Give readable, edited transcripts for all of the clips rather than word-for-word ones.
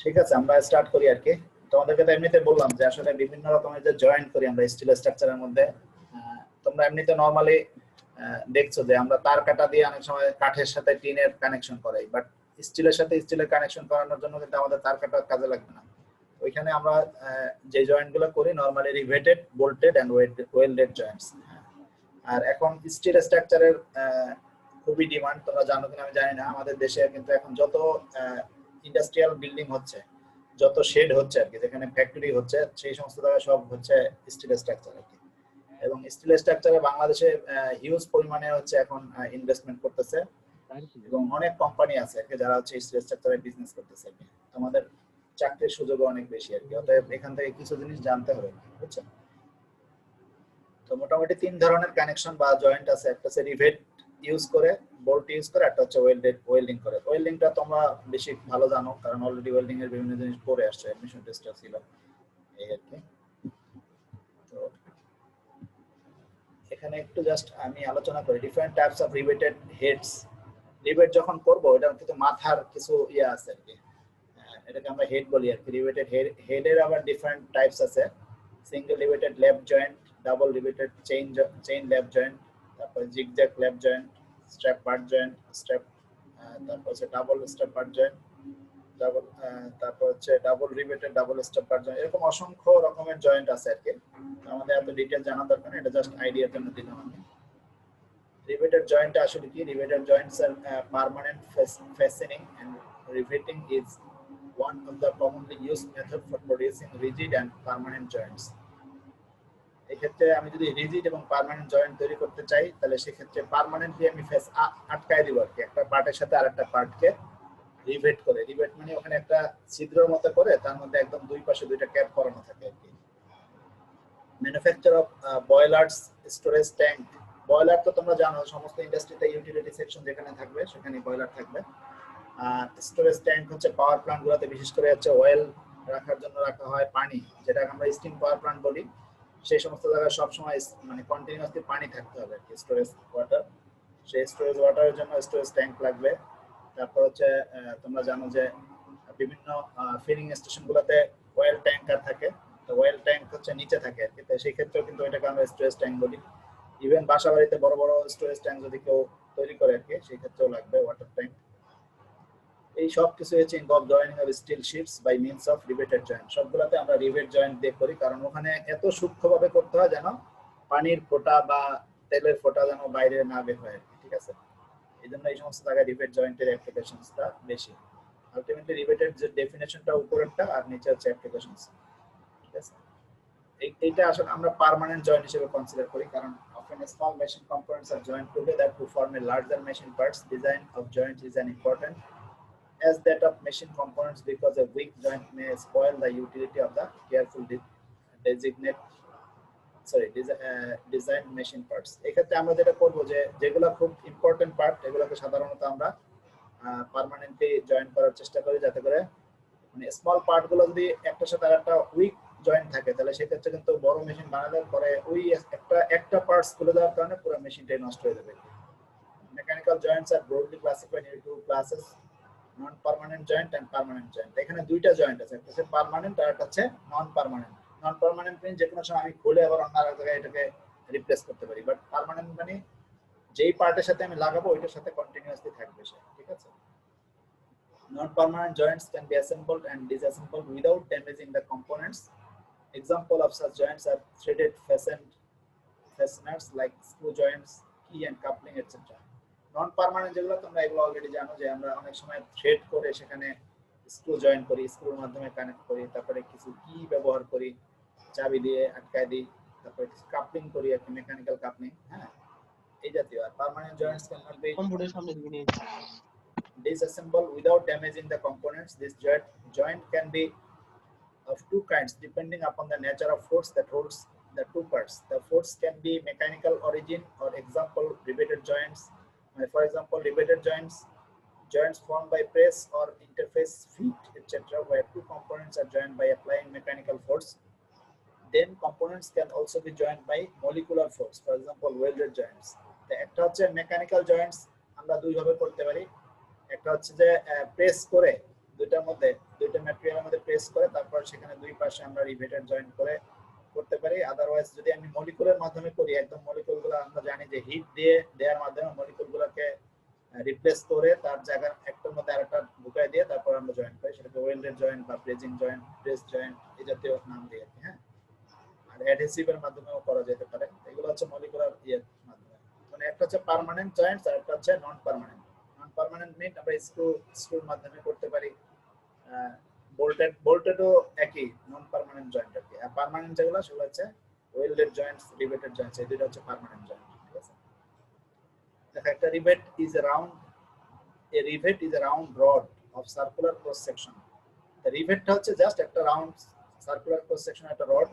ঠিক আছে, আমরা স্টার্ট করি আর কি। তোমাদেরকে তো এমনিতে বললাম যে আসলে বিভিন্ন রকমের যে জয়েন্ট করি আমরা স্টিল স্ট্রাকচারের মধ্যে, তোমরা এমনিতে নরমালি দেখছো যে আমরা তার কাটা দিয়ে অনেক সময় কাঠের সাথে টিনের কানেকশন করাই, বাট স্টিলের সাথে স্টিলের কানেকশন করানোর জন্য কিন্তু আমাদের তার কাটা কাজে লাগবে না। ওইখানে আমরা যে জয়েন্ট গুলো করি normally riveted, bolted and welded joints. আর এখন স্টিল স্ট্রাকচারের খুবই ডিমান্ড, তোমরা জানো কিনা আমি জানি না। আমাদের দেশে কিন্তু এখন যত ইন্ডাস্ট্রিয়াল বিল্ডিং হচ্ছে, যত শেড হচ্ছে আর কি, যেখানে ফ্যাক্টরি হচ্ছে, সেই সমস্ত জায়গায় সব হচ্ছে স্টিল স্ট্রাকচার আর কি। এবং স্টিল স্ট্রাকচারে বাংলাদেশে হিউজ পরিমাণে হচ্ছে এখন ইনভেস্টমেন্ট করতেছে, এবং অনেক কোম্পানি আছে আর কি যারা হচ্ছে স্টিল স্ট্রাকচারে বিজনেস করতেছে আর কি। আমাদের চাকরির সুযোগও অনেক বেশি আর কি। অতএব এখান থেকে কিছু জিনিস জানতে হবে, বুঝছেন? তো মোটামুটি তিন ধরনের কানেকশন বা জয়েন্ট আছে। একটা হচ্ছে রিভেট ইউজ করে, বোল্ট ইউজ করে, একটা হচ্ছে ওয়েল্ডিং করে। ওয়েল্ডিংটা তোমরা বেশি ভালো জানো, কারণ অলরেডি ওয়েল্ডিং এর বিভিন্ন জিনিস পড়ে আসছে, এডমিশন টেস্টে ছিল এই আর কি। তো এখানে একটু জাস্ট আমি আলোচনা করি different types of riveted heads. Rivet যখন করব এটার কিন্তু মাথার কিছু ইয়া আছে আর কি, এটাকে আমরা হেড বলি আর কি। রিভেটেড হেডের আবার ডিফারেন্ট টাইপস আছে। সিঙ্গেল রিভেটেড ল্যাপ জয়েন্ট, ডাবল রিভেটেড চেইন ল্যাপ জয়েন্ট, তারপর zigzag lap joint, strap but joint, তারপর হচ্ছে ডাবল স্ট্র্যাপ বাট জয়েন্ট, তারপর হচ্ছে double riveted double strap but joint. এরকম অসংখ্য রকমের জয়েন্ট আছে আর কি। আমাদের এত ডিটেইল জানা দরকার না, এটা জাস্ট আইডিয়ার জন্য দিলাম আমি। Riveted joint আসলে কি? Riveted joints are permanent fastening, and riveting is one of the commonly used method for producing rigid and permanent joints. এক্ষেত্রে আমি যদি রিজিড এবং পার্মানেন্ট জয়েন্ট তৈরি করতে চাই, তাহলে সেক্ষেত্রে পার্মানেন্টলি আমি ফেস আটকায় দিব আর কি, একটা পার্টের সাথে আরেকটা পার্টকে রিভেট করে। রিভেট মানে ওখানে একটা ছিদ্রের মতো করে তার মধ্যে একদম দুই পাশে দুইটা ক্যাপ করানো থাকে আর কি। Manufacture of boilers, storage tank. Boiler তো তোমরা জানো, সমস্ত ইন্ডাস্ট্রিতে ইউটিলিটি সেকশন যেখানে থাকবে সেখানে বয়লার থাকবে। আর স্টোরেজ ট্যাঙ্ক হচ্ছে পাওয়ার প্ল্যান্ট গুলোতে বিশেষ করে হচ্ছে অয়েল রাখার জন্য রাখা হয় পানি, যেটা আমরা স্টিম পাওয়ার প্ল্যান্ট বলি। সেই সমস্ত জায়গায় সবসময় মানে কন্টিনিউয়াসলি পানি থাকতে হবে আর কি, স্টোরেজ ওয়াটার। সেই স্টোরেজ ওয়াটারের জন্য স্টোরেজ ট্যাঙ্ক লাগবে। তারপর হচ্ছে তোমরা জানো যে বিভিন্ন ফিলিং স্টেশন গুলোতে অয়েল ট্যাঙ্কার থাকে। তো অয়েল ট্যাঙ্ক হচ্ছে নিচে থাকে আর কি, তো সেই ক্ষেত্রেও কিন্তু এটাকে আমরা স্টোরেজ ট্যাঙ্ক বলি। ইভেন বাসা বাড়িতে বড় বড় স্টোরেজ ট্যাঙ্ক যদি কেউ তৈরি করে আর কি, সেই ক্ষেত্রেও লাগবে ওয়াটার ট্যাঙ্ক। এই সব কিছু হচ্ছে involve joining of steel ships by means of riveted joint. সবগুলোতে আমরা রিভেট জয়েন্ট দিয়ে করি, কারণ ওখানে এত সূক্ষ্মভাবে করতে হয় যেন পানির ফোঁটা বা তেলের ফোঁটা যেন বাইরে না বের হয়, ঠিক আছে? এই জন্য এই সমস্ত জায়গায় রিভেট জয়েন্টের অ্যাপ্লিকেশনসটা বেশি। আলটিমেটলি রিভেটেড যে ডেফিনেশনটা উপরেরটা আর নিচে হচ্ছে অ্যাপ্লিকেশনস, ঠিক আছে? এইটা আসলে আমরা পার্মানেন্ট জয়েন্ট হিসেবে কনসিডার করি, কারণ often small machine components are joined together to form a larger machine parts. Design of joint is an important as that of machine components, because a weak joint may spoil the utility of the careful design machine parts. এক্ষেত্রে আমরা যেটা করব যে যেগুলো খুব important part এগুলোকে সাধারণত আমরা পার্মানেন্টলি জয়েন্ট করার চেষ্টা করি, যাতে করে মানে স্মল পার্ট গুলো যদি একটার সাথে আরেকটা উইক জয়েন্ট থাকে, তাহলে সেক্ষেত্রে কিন্তু বড় মেশিন বানালে পরে ওই একটা পার্টস খুলে দেওয়ার কারণে পুরো মেশিনটাই নষ্ট হয়ে যাবে। মেকানিক্যাল জয়েন্টস আর broadly classified into two classes, non permanent joint and permanent joint. এখানে দুইটা জয়েন্ট আছে, একটা হচ্ছে পার্মানেন্ট আর একটা হচ্ছে নন পার্মানেন্ট। নন পার্মানেন্ট মানে যে কোনো সময় আমি খুলে আবার অন্য আরেক জায়গায় এটাকে রিপ্লেস করতে পারি, বাট পার্মানেন্ট মানে যেই পার্টের সাথে আমি লাগাবো ওইটার সাথে কন্টিনিউয়াসলি থাকবে সে, ঠিক আছে? Non-permanent joints can be assembled and disassembled without damaging the components. Example of such joints are threaded fasteners like screw joints, key and coupling, etc. Non-permanent যেগুলো তোমরা এগুলো অলরেডি জানো যে আমরা অনেক সময় থ্রেড করে সেখানে স্ক্রু জয়েন করি, স্ক্রুর মাধ্যমে কানেক্ট করি, তারপরে কিছু কি ব্যবহার করি, চাবি দিয়ে আটকায় দিই, তারপরে কিছু কাপলিং করি, একটা মেকানিক্যাল কাপলিং, হ্যাঁ, এই জাতীয়। আর permanent joints can not be disassembled without damaging the components. This joint can be of two kinds depending upon the nature of force that holds the two parts. The force can be mechanical origin, or example riveted joints. For example, riveted joints formed by press or interface feet, etc., where two components are joined by applying mechanical force. Then components can also be joined by molecular force, for example welded joints. The একটা হচ্ছে mechanical Joints আমরা দুই ভাবে করতে পারি। একটা হচ্ছে যে প্রেস করে দুইটার মধ্যে দুইটা ম্যাটেরিয়ালের প্রেস করে তারপর সেখানে দুই পাশে আমরা রিভেটেড জয়েন্ট করে করতে পারি। আদারওয়াইজ যদি আমি মলিকুলের মাধ্যমে করি, একদম মলিকুলগুলো আমরা জানি যে হিট দিয়ে দেওয়ার মাধ্যমে মলিকুলগুলোকে রিপ্লেস করে তার জায়গায় একটার মধ্যে আরেকটা ঢুকাই দিয়ে তারপর আমরা জয়েন্ট করি, সেটাকে ওয়েল্ডেড জয়েন্ট বা ব্রেজিং জয়েন্ট, প্রেস জয়েন্ট এই জাতীয় নাম দিয়ে। হ্যাঁ, আর অ্যাডহেসিভের মাধ্যমেও করা যেতে পারে। এগুলো হচ্ছে মলিকুলার ইয়ের মাধ্যমে। মানে একটা হচ্ছে পার্মানেন্ট জয়েন্টস আর একটা হচ্ছে নন পার্মানেন্ট। নন পার্মানেন্ট মিন আমরা স্ক্রুর মাধ্যমে করতে পারি, বোল্টেডও একই নন পার্মানেন্ট জয়েন্ট আর কি। আর পার্মানেন্ট যেগুলো সেগুলো হচ্ছে ওয়েল্ডেড জয়েন্টস, রিভেটেড জয়েন্টস, এই দুটো হচ্ছে পার্মানেন্ট জয়েন্ট। ঠিক আছে, দেখো একটা rivet is a round, a rivet is a round rod of circular cross section. The rivetটা হচ্ছে জাস্ট একটা রাউন্ড সার্কুলার ক্রস সেকশন একটা rod.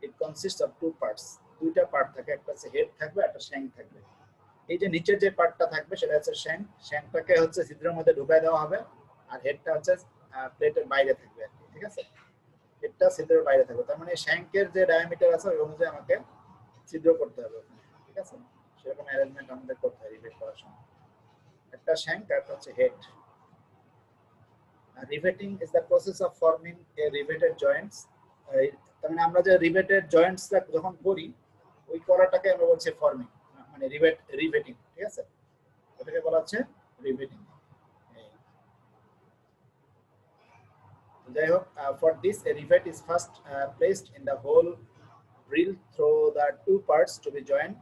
It consists of two parts, দুইটা পার্ট থাকে, একটা হচ্ছে হেড থাকবে একটা শ্যাঙ্ক থাকবে। এই যে নিচের যে পার্টটা থাকবে সেটা হচ্ছে শ্যাঙ্ক, শ্যাঙ্কটাকে হচ্ছে ছিদ্রের মধ্যে ঢুকাই দেওয়া হবে, আর হেডটা হচ্ছে প্লেটের বাইরে থাকবে আর কি। ঠিক আছে, হেডটা ছিদ্রের বাইরে থাকবে, তার মানে শ্যাঙ্কের যে ডায়ামিটার আছে ওই অনুযায়ী আমাকে ছিদ্র করতে হবে। ঠিক আছে, সেরকম অ্যারেঞ্জমেন্ট আমাদের করতে হয় রিভেট করার সময়। একটা শ্যাঙ্ক আর একটা হচ্ছে head. Riveting is the process of forming a riveted joints. তার মানে আমরা যে রিভেটেড জয়েন্টসটা যখন করি ওই করাটাকে আমরা বলছি ফর্মিং, মানে রিভেটিং। ঠিক আছে, এটাকে বলা হচ্ছে রিভেটিং। যাই হোক, for this a rivet is first placed in the hole drilled through the two parts to be joined.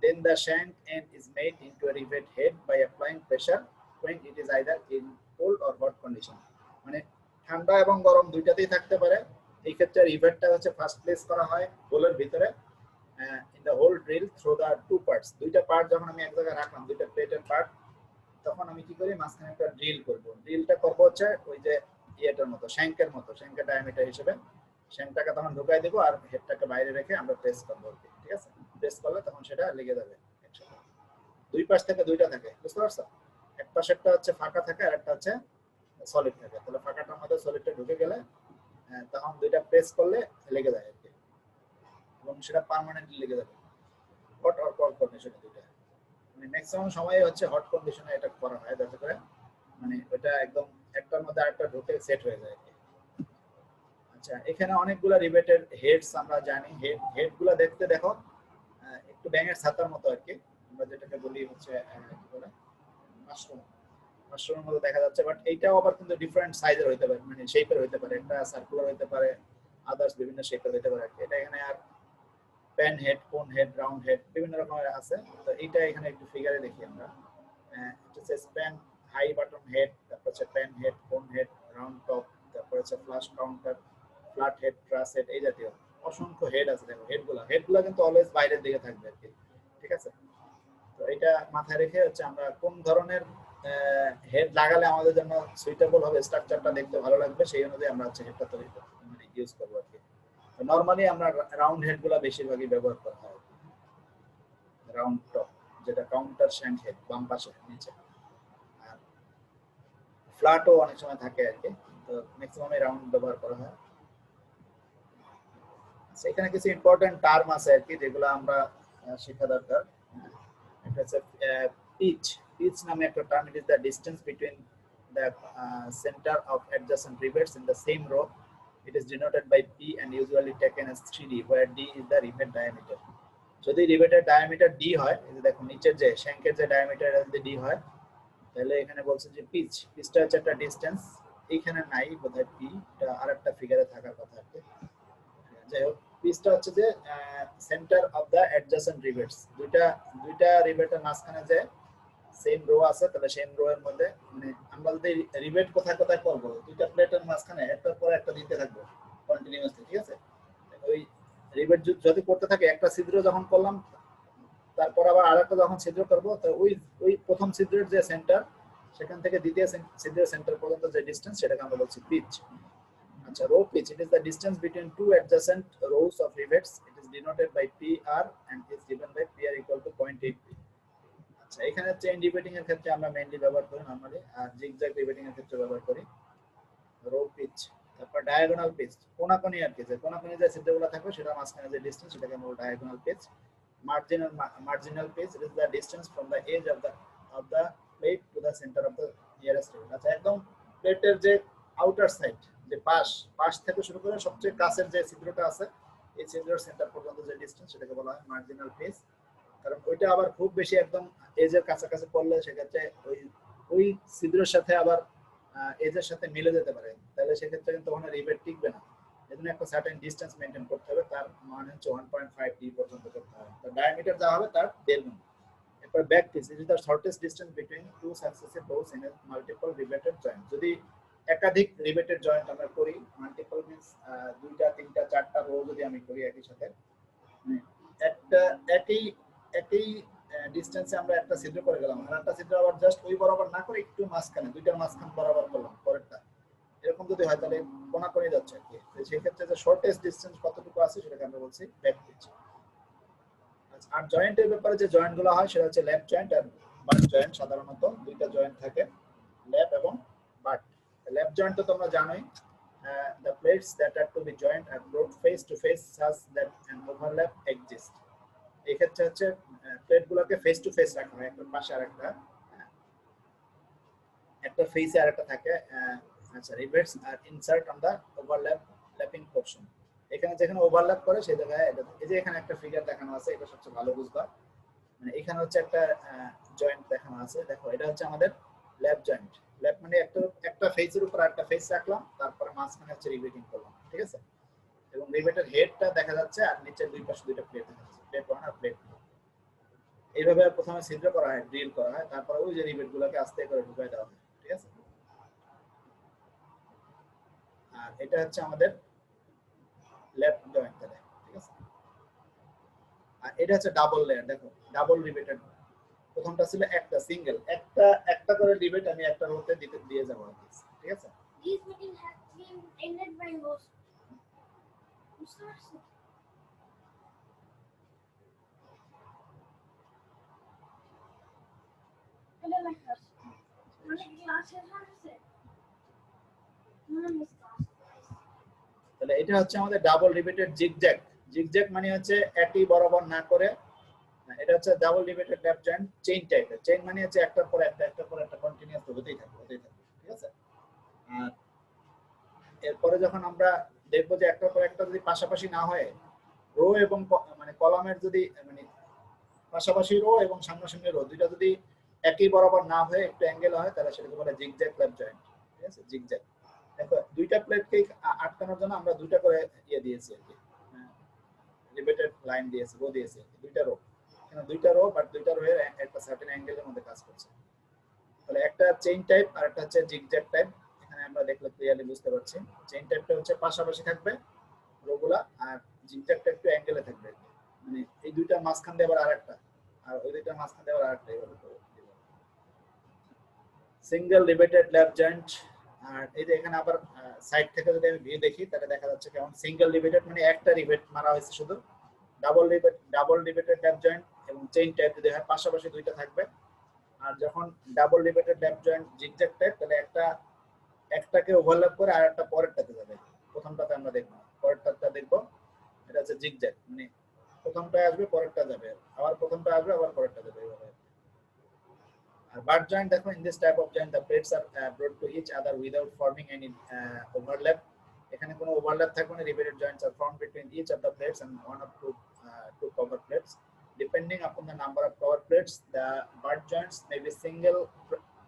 Then the shank end is made into a rivet head by applying pressure when it is either in cold or hot condition. মানে ঠান্ডা এবং গরম দুইটাতেই থাকতে পারে। এই ক্ষেত্রে রিভেটটা হচ্ছে first place করা হয় হোলের ভিতরে, in the hole drill through the two parts. দুইটা পার্ট যখন আমি এক জায়গায় রাখলাম, দুইটা প্লেটের পার্ট, তখন আমি কি করি মাঝখানে একটা ড্রিল করব। ড্রিলটা করব হচ্ছে ওই যে ইয়েটার মতো, শ্যাঙ্কের মতো, শ্যাঙ্কের ডায়ামিটার হিসেবে শ্যাঙ্কটাকে তখন ঢুকাই দেবো আর হেডটাকে বাইরে রেখে আমরা প্রেস করবো। ঠিক আছে, প্রেস করলে তখন সেটা লেগে যাবে একসাথে। দুই পাশ থেকে দুইটা থাকে, বুঝতে পারছো? এক পাশেরটা হচ্ছে ফাঁকা থাকে আর একটা হচ্ছে সলিড থাকে। তাহলে ফাঁকাটার মধ্যে সলিডটা ঢুকে গেলে তখন দুইটা প্রেস করলে লেগে যায় আর কি, এবং সেটা পার্মানেন্টলি লেগে যাবে। হট অর কোল্ড কন্ডিশনে দুইটা, মানে ম্যাক্সিমাম সময় হচ্ছে হট কন্ডিশনে এটা করা হয় যাতে করে মানে ওটা একদম একটার মধ্যে আরেকটা ঢুকে সেট হয়ে যায় আর কি। আচ্ছা, এখানে অনেকগুলো রিভেটেড হেডস আমরা জানি। হেডগুলো দেখতে দেখো একটু ব্যাঙের ছাতার মতো আর কি, আমরা যেটাকে বলি হচ্ছে কি বলে মাশরুমের মতো দেখা যাচ্ছে। বাট এইটাও আবার কিন্তু ডিফারেন্ট সাইজের হইতে পারে, মানে শেপের হইতে পারে, একটা সার্কুলার হইতে পারে, আদার্স বিভিন্ন শেপের হইতে পারে। এটা এখানে আর pan head, cone head, round head বিভিন্ন রকমের আছে। তো এইটা এখানে একটু ফিগারে দেখি আমরা। এটা হচ্ছে স্প্যান হাই বাটন হেড, তারপর হচ্ছে pan head, cone head, round top, তারপর হচ্ছে flush counter, flat head, truss head, এই জাতীয় অসংখ্য হেড আছে। দেখো হেডগুলো কিন্তু অলওয়েজ বাইরের দিকে থাকবে আর কি। ঠিক আছে, তো এটা মাথায় রেখে হচ্ছে আমরা কোন ধরনের হেড লাগালে আমাদের জন্য সুইটেবল হবে, স্ট্রাকচারটা দেখতে ভালো লাগবে, সেই অনুযায়ী আমরা হচ্ছে হেডটা তৈরি করব, মানে ইউজ করবো আর কি। নরমালি আমরা রাউন্ড হেডগুলো বেশিরভাগই ব্যবহার করা হয়, রাউন্ড টপ যেটা কাউন্টার শ্যাঙ্ক হেড বাম পাশে নিচে, আর ফ্ল্যাটও অনেক সময় থাকে আর কি। তো ম্যাক্সিমামে রাউন্ড ব্যবহার করা হয়। এখানে কিছু ইম্পর্টেন্ট টার্ম আছে আর কি যেগুলো আমরা শেখা দরকার। এটা হচ্ছে পিচ। পিচ নামে একটা term. It is the distance between the centre of adjacent rivets in the same row. It is denoted by P and usually taken as 3D, where D is the rivet diameter. যদি রিভেটের diameter D হয়, এই যে দেখো নিচের যে শ্যাঙ্কের যে diameter যদি D হয়, তাহলে এখানে বলছে যে পিচটা হচ্ছে একটা ডিসটেন্স। এখানে নাই বোধহয় P, এটা আরেকটা ফিগারে থাকার কথা আর কি। যাই হোক, পিচটা হচ্ছে যে সেন্টার অফ দ্য অ্যাডজাসেন্ট রিভেটস। দুইটা রিভেটের মাঝখানে যে সেম রো আছে, তাহলে সেম রো এর মধ্যে মানে আমরা যদি রিভেট কোথায় কোথায় করব, দুইটা প্লেটের মাঝখানে একটার পর একটা দিতে থাকবো কন্টিনিউয়াসলি। ঠিক আছে, ওই রিভেট যদি করতে থাকে একটা ছিদ্র যখন করলাম, তারপর আবার আরেকটা যখন ছিদ্র করব, তো ওই প্রথম ছিদ্রের যে সেন্টার সেখান থেকে দ্বিতীয় ছিদ্রের সেন্টার পর্যন্ত যে ডিসটেন্স সেটাকে আমরা বলছি পিচ। আচ্ছা, row pitch, it is the distance between two adjacent rows of rivets. It is denoted by PR and is given by PR equal to 0.8 p. আচ্ছা, এখানে চেইন রিভেটিং এর ক্ষেত্রে আমরা মেইনলি ব্যবহার করি নরমালি, আর জিগজ্যাগ রিভেটিং এর ক্ষেত্রে ব্যবহার করি রো পিচ। তারপর ডায়াগোনাল পিচ, কোনাকুনি আর কি, যে কোনাকুনি যে ছিদ্রগুলো থাকবে সেটা মাঝখানে যে ডিসটেন্স সেটাকে আমরা diagonal pitch. marginal pitch, it is the distance from the edge of the plate to the center of the nearest rivet. আচ্ছা, একদম প্লেটের যে আউটার সাইড যে পাশ পাশ থেকে শুরু করে সবচেয়ে কাছের যে ছিদ্রটা আছে এই ছিদ্রের সেন্টার পর্যন্ত যে ডিসটেন্স সেটাকে বলা হয় মার্জিনাল ফেস। কারণ ওইটা আবার খুব বেশি একদম এজের কাছাকাছি পড়লে সেক্ষেত্রে ওই ওই ছিদ্রের সাথে আবার এজের সাথে মিলে যেতে পারে, তাহলে সেক্ষেত্রে কিন্তু ওখানে রিবেট টিকবে না। এজন্য একটা সার্টেন ডিসটেন্স মেইনটেইন করতে হবে, তার মান হচ্ছে 1.5 ডি পর্যন্ত করতে হবে। তো ডায়ামিটার যা হবে তার 1.5 গুণ। এরপর back pitch is the shortest distance between two successive rows in a multiple riveted joint. যদি একাধিক রিবেটেড জয়েন্ট আমরা করি, মাল্টিপল মিন্স দুইটা তিনটা চারটা রো যদি আমি করি একই সাথে, একটা একই একই ডিসটেন্সে আমরা একটা ছিদ্র করে গেলাম, আর একটা ছিদ্র আবার জাস্ট ওই বরাবর না করে একটু মাঝখানে দুইটার মাঝখান বরাবর করলাম পরেরটা, এরকম যদি হয় তাহলে কোনা করে যাচ্ছে আর কি। সেই ক্ষেত্রে যে শর্টেস্ট ডিসটেন্স কতটুকু আছে সেটাকে আমরা বলছি ব্যাক পিচ। আর জয়েন্টের ব্যাপারে যে জয়েন্ট গুলো হয় সেটা হচ্ছে লেফট জয়েন্ট আর বাট জয়েন্ট। সাধারণত দুইটা জয়েন্ট থাকে, লেফট এবং বাট। লেফট জয়েন্ট তো তোমরা জানোই, the plates that are to be joined are brought face to face such that an overlap exists. এই ক্ষেত্রে হচ্ছে প্লেট গুলোকে ফেস টু ফেস রাখা হয়, একটা পাশে আর একটা ফেসে আর একটা থাকে। আচ্ছা, rebates are insert on the overlapping portion. এখানে যেখানে ওভারল্যাপ করে সেই জায়গায় এটা, এই যে এখানে একটা ফিগার দেখানো আছে, এটা সবচেয়ে ভালো বুঝবা। মানে এখানে হচ্ছে একটা জয়েন্ট দেখানো আছে, দেখো এটা হচ্ছে আমাদের লেফট জয়েন্ট। লেফট মানে একটা ফেসের উপর একটা ফেস রাখলাম, তারপরে মাঝখানে হচ্ছে রিবেটিং করলাম, ঠিক আছে। এবং রিবেটের হেডটা দেখা যাচ্ছে আর নিচের দুই পাশে দুইটা প্লেট দেখা যাচ্ছে, প্লেট 1 আর প্লেট 2। এইভাবে প্রথমে ছিদ্র করা হয়, ড্রিল করা হয়, তারপরে ওই যে রিবেট গুলোকে আস্তে করে ঢুকাই দেওয়া হয়, ঠিক আছে। আর এটা হচ্ছে আমাদের লেফট জয়েন্ট, ঠিক আছে। আর এটা হচ্ছে ডাবল লেয়ার, দেখো ডাবল রিবেটেড। প্রথমটা ছিল একটা সিঙ্গেল, একটা একটা করে রিবেট আমি একটা রোতে দিয়ে যাব, ঠিক আছে। This meeting has been ended by host. Hello, my host. অনেক ক্লাসের আছে তাহলে এটা হচ্ছে আমাদের ডাবল রিবেটেড জিগজ্যাগ। জিগজ্যাগ মানে হচ্ছে একই বরাবর না করে, এটা হচ্ছে double rebated left joint chain টাইপের। চেইন মানে হচ্ছে একটার পর একটা একটার পর একটা কন্টিনিউয়াস হতেই থাকবে, ঠিক আছে। আর এরপরে যখন আমরা দেখবো যে একটার পর একটা যদি পাশাপাশি না হয়, রো এবং মানে কলামের যদি মানে পাশাপাশি রো এবং সামনাসামনি রো দুইটা যদি একই বরাবর না হয়ে একটু অ্যাঙ্গেল হয়, তাহলে সেটাকে বলে জিগজ্যাগ লেফট জয়েন্ট, ঠিক আছে। জিগজ্যাগ দেখো দুইটা প্লেটকে আটকানোর জন্য আমরা দুইটা করে ইয়ে দিয়েছি আর কি, রিবেটেড লাইন দিয়েছি, রো দিয়েছি, দুইটা রো। এখানে দুইটা রো, বাট দুইটা রো এর একটা সার্টেন অ্যাঙ্গেলের মধ্যে কাজ করছে। তাহলে একটা চেইন টাইপ আর একটা হচ্ছে জিগজ্যাগ টাইপ। এখানে আমরা দেখলে ক্লিয়ারলি বুঝতে পারছি, চেইন টাইপটা হচ্ছে পাশাপাশি থাকবে রোগুলা, আর জিগজ্যাগটা একটু অ্যাঙ্গেলে থাকবে, মানে এই দুইটা মাঝখান দিয়ে আবার আরেকটা, আর ওই দুইটা মাঝখান দিয়ে আবার আরেকটা, এইভাবে করে সিঙ্গেল রিবেটেড লেফট জয়েন্ট। আর এই যে এখানে আবার সাইড থেকে যদি আমি ভিউ দেখি তাহলে দেখা যাচ্ছে কেমন সিঙ্গেল রিবেটেড মানে একটা রিবেট মারা হয়েছে শুধু। ডাবল রিবেটেড লেফট জয়েন্ট এবং চেইন টাইপ যদি হয় পাশাপাশি দুইটা থাকবে। আর যখন double rebated left joint zigzag type, তাহলে একটাকে ওভারল্যাপ করে আর একটা পরেরটাতে যাবে। প্রথমটাতে আমরা দেখবো, পরেরটাতে দেখবো, এটা হচ্ছে জিগজ্যাগ মানে প্রথমটায় আসবে পরেরটা যাবে, আবার প্রথমটা আসবে আবার পরেরটা যাবে, এইভাবে। আর বাট জয়েন্ট দেখো, in this type of joint the plates are brought to each other without forming any overlap. এখানে কোনো ওভারল্যাপ থাকবে না, riveted joints are formed between each of the plates and one of two cover plates. Depending upon the number of cover plates, the butt joints may be single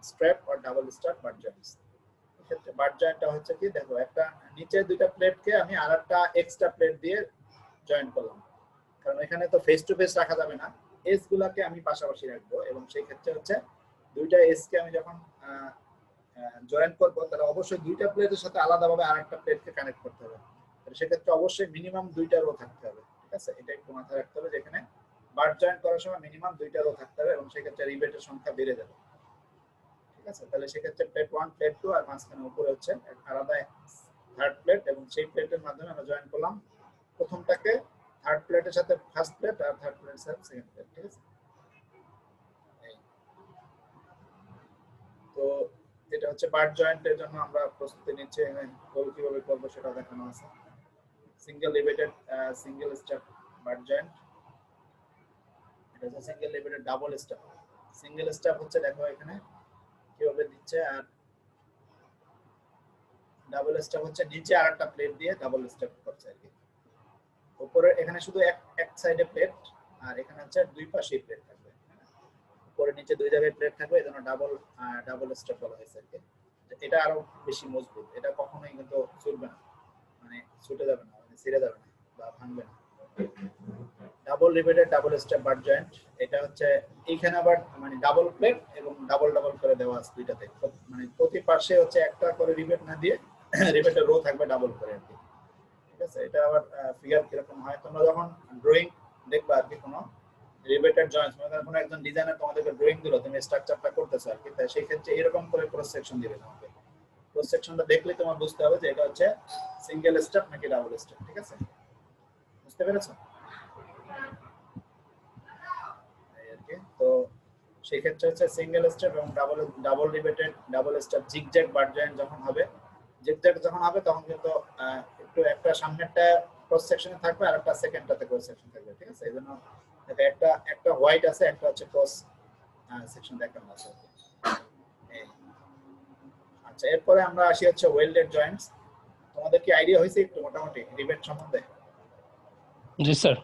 strap or double strap butt joints. এক্ষেত্রে but জয়েন্টটা হচ্ছে কি, দেখো একটা নিচে দুইটা প্লেটকে আমি আরেকটা extra plate দিয়ে জয়েন্ট করলাম, কারণ এখানে তো ফেস টু ফেস রাখা যাবে না, এস গুলাকে আমি পাশাপাশি রাখবো। এবং সেই ক্ষেত্রে হচ্ছে দুইটা এস কে আমি যখন জয়েন্ট করবো, তাহলে অবশ্যই দুইটা প্লেটের সাথে আলাদাভাবে আরেকটা প্লেটকে কানেক্ট করতে হবে। সেক্ষেত্রে অবশ্যই মিনিমাম দুইটা রো থাকতে হবে, ঠিক আছে। এটা একটু মাথায় রাখতে হবে, যেখানে বাট জয়েন্ট করার সময় মিনিমাম দুইটা রো থাকতে হবে, এবং সেক্ষেত্রে রিবেটের সংখ্যা বেড়ে যাবে, ঠিক আছে। তাহলে সেক্ষেত্রে প্লেট 1 প্লেট 2 আর মাঝখানে উপরে হচ্ছে আলাদা থার্ড প্লেট, এবং সেই প্লেটের মাধ্যমে আমরা জয়েন করলাম প্রথমটাকে থার্ড প্লেটের সাথে ফার্স্ট প্লেট, আর থার্ড প্লেটের সাথে সেকেন্ড প্লেট, ঠিক আছে। তো এটা হচ্ছে বাট জয়েন্টের জন্য আমরা প্রস্তুতি নিচ্ছি, হোল কিভাবে করব সেটা দেখানো আছে। Single rebated single step butt joint, এটা হচ্ছে single rebated double step. Single step হচ্ছে দেখো এখানে কিভাবে দিচ্ছে, আর ডাবল স্টেপ হচ্ছে নিচে আরেকটা প্লেট দিয়ে ডাবল স্টেপ করছে আর কি। উপরে এখানে শুধু এক সাইডে প্লেট, আর এখানে হচ্ছে দুই পাশেই প্লেট থাকবে, উপরে নিচে দুই জায়গায় প্লেট থাকবে, এজন্য ডাবল স্টেপ বলা হয়েছে আর কি। এটা আরো বেশি মজবুত, এটা কখনোই কিন্তু চলবে না, মানে ছুটে যাবে না, মানে ছিঁড়ে যাবে না বা ভাঙবে না। Double rebated double step butt joint, এটা হচ্ছে এইখানে আবার মানে ডাবল প্লেট এবং ডাবল ডাবল করে দেওয়া আছে দুইটাতে, মানে প্রতি পাশে হচ্ছে একটা করে রিবেট না দিয়ে রিবেটের রো থাকবে ডাবল করে আর কি। ঠিক আছে, এটা আবার ফিগার কিরকম হয় তোমরা যখন ড্রয়িং দেখবা আর কি, কোনো রিবেটেড জয়েন্টস মানে কোনো একজন ডিজাইনার তোমাদেরকে ড্রয়িং দিল, তুমি স্ট্রাকচারটা করতেছো আর কি, তাই সেই ক্ষেত্রে এরকম করে ক্রস সেকশন দিবে তোমাকে। ক্রস সেকশনটা দেখলে তোমার বুঝতে হবে যে এটা হচ্ছে সিঙ্গেল স্টেপ নাকি ডাবল স্টেপ। ঠিক আছে, বুঝতে পেরেছো? এই আর কি। তো সেই ক্ষেত্রে হচ্ছে সিঙ্গেল স্টেপ এবং double rebated double step zigzag butt joint যখন হবে, জিগজ্যাগ যখন হবে তখন কিন্তু একটু একটা সামনেরটা ক্রস সেকশনে থাকবে আর একটা সেকেন্ডটাতে ক্রস সেকশন থাকবে। ঠিক আছে, এইজন্য একটা হোয়াইট আছে, একটা হচ্ছে ক্রস সেকশন দেখানো আছে। আচ্ছা, এরপরে আমরা আসি হচ্ছে ওয়েল্ডেড জয়েন্টস। তোমাদের কি আইডিয়া হয়েছে একটু মোটামুটি রিবেট সম্বন্ধে? জি স্যার।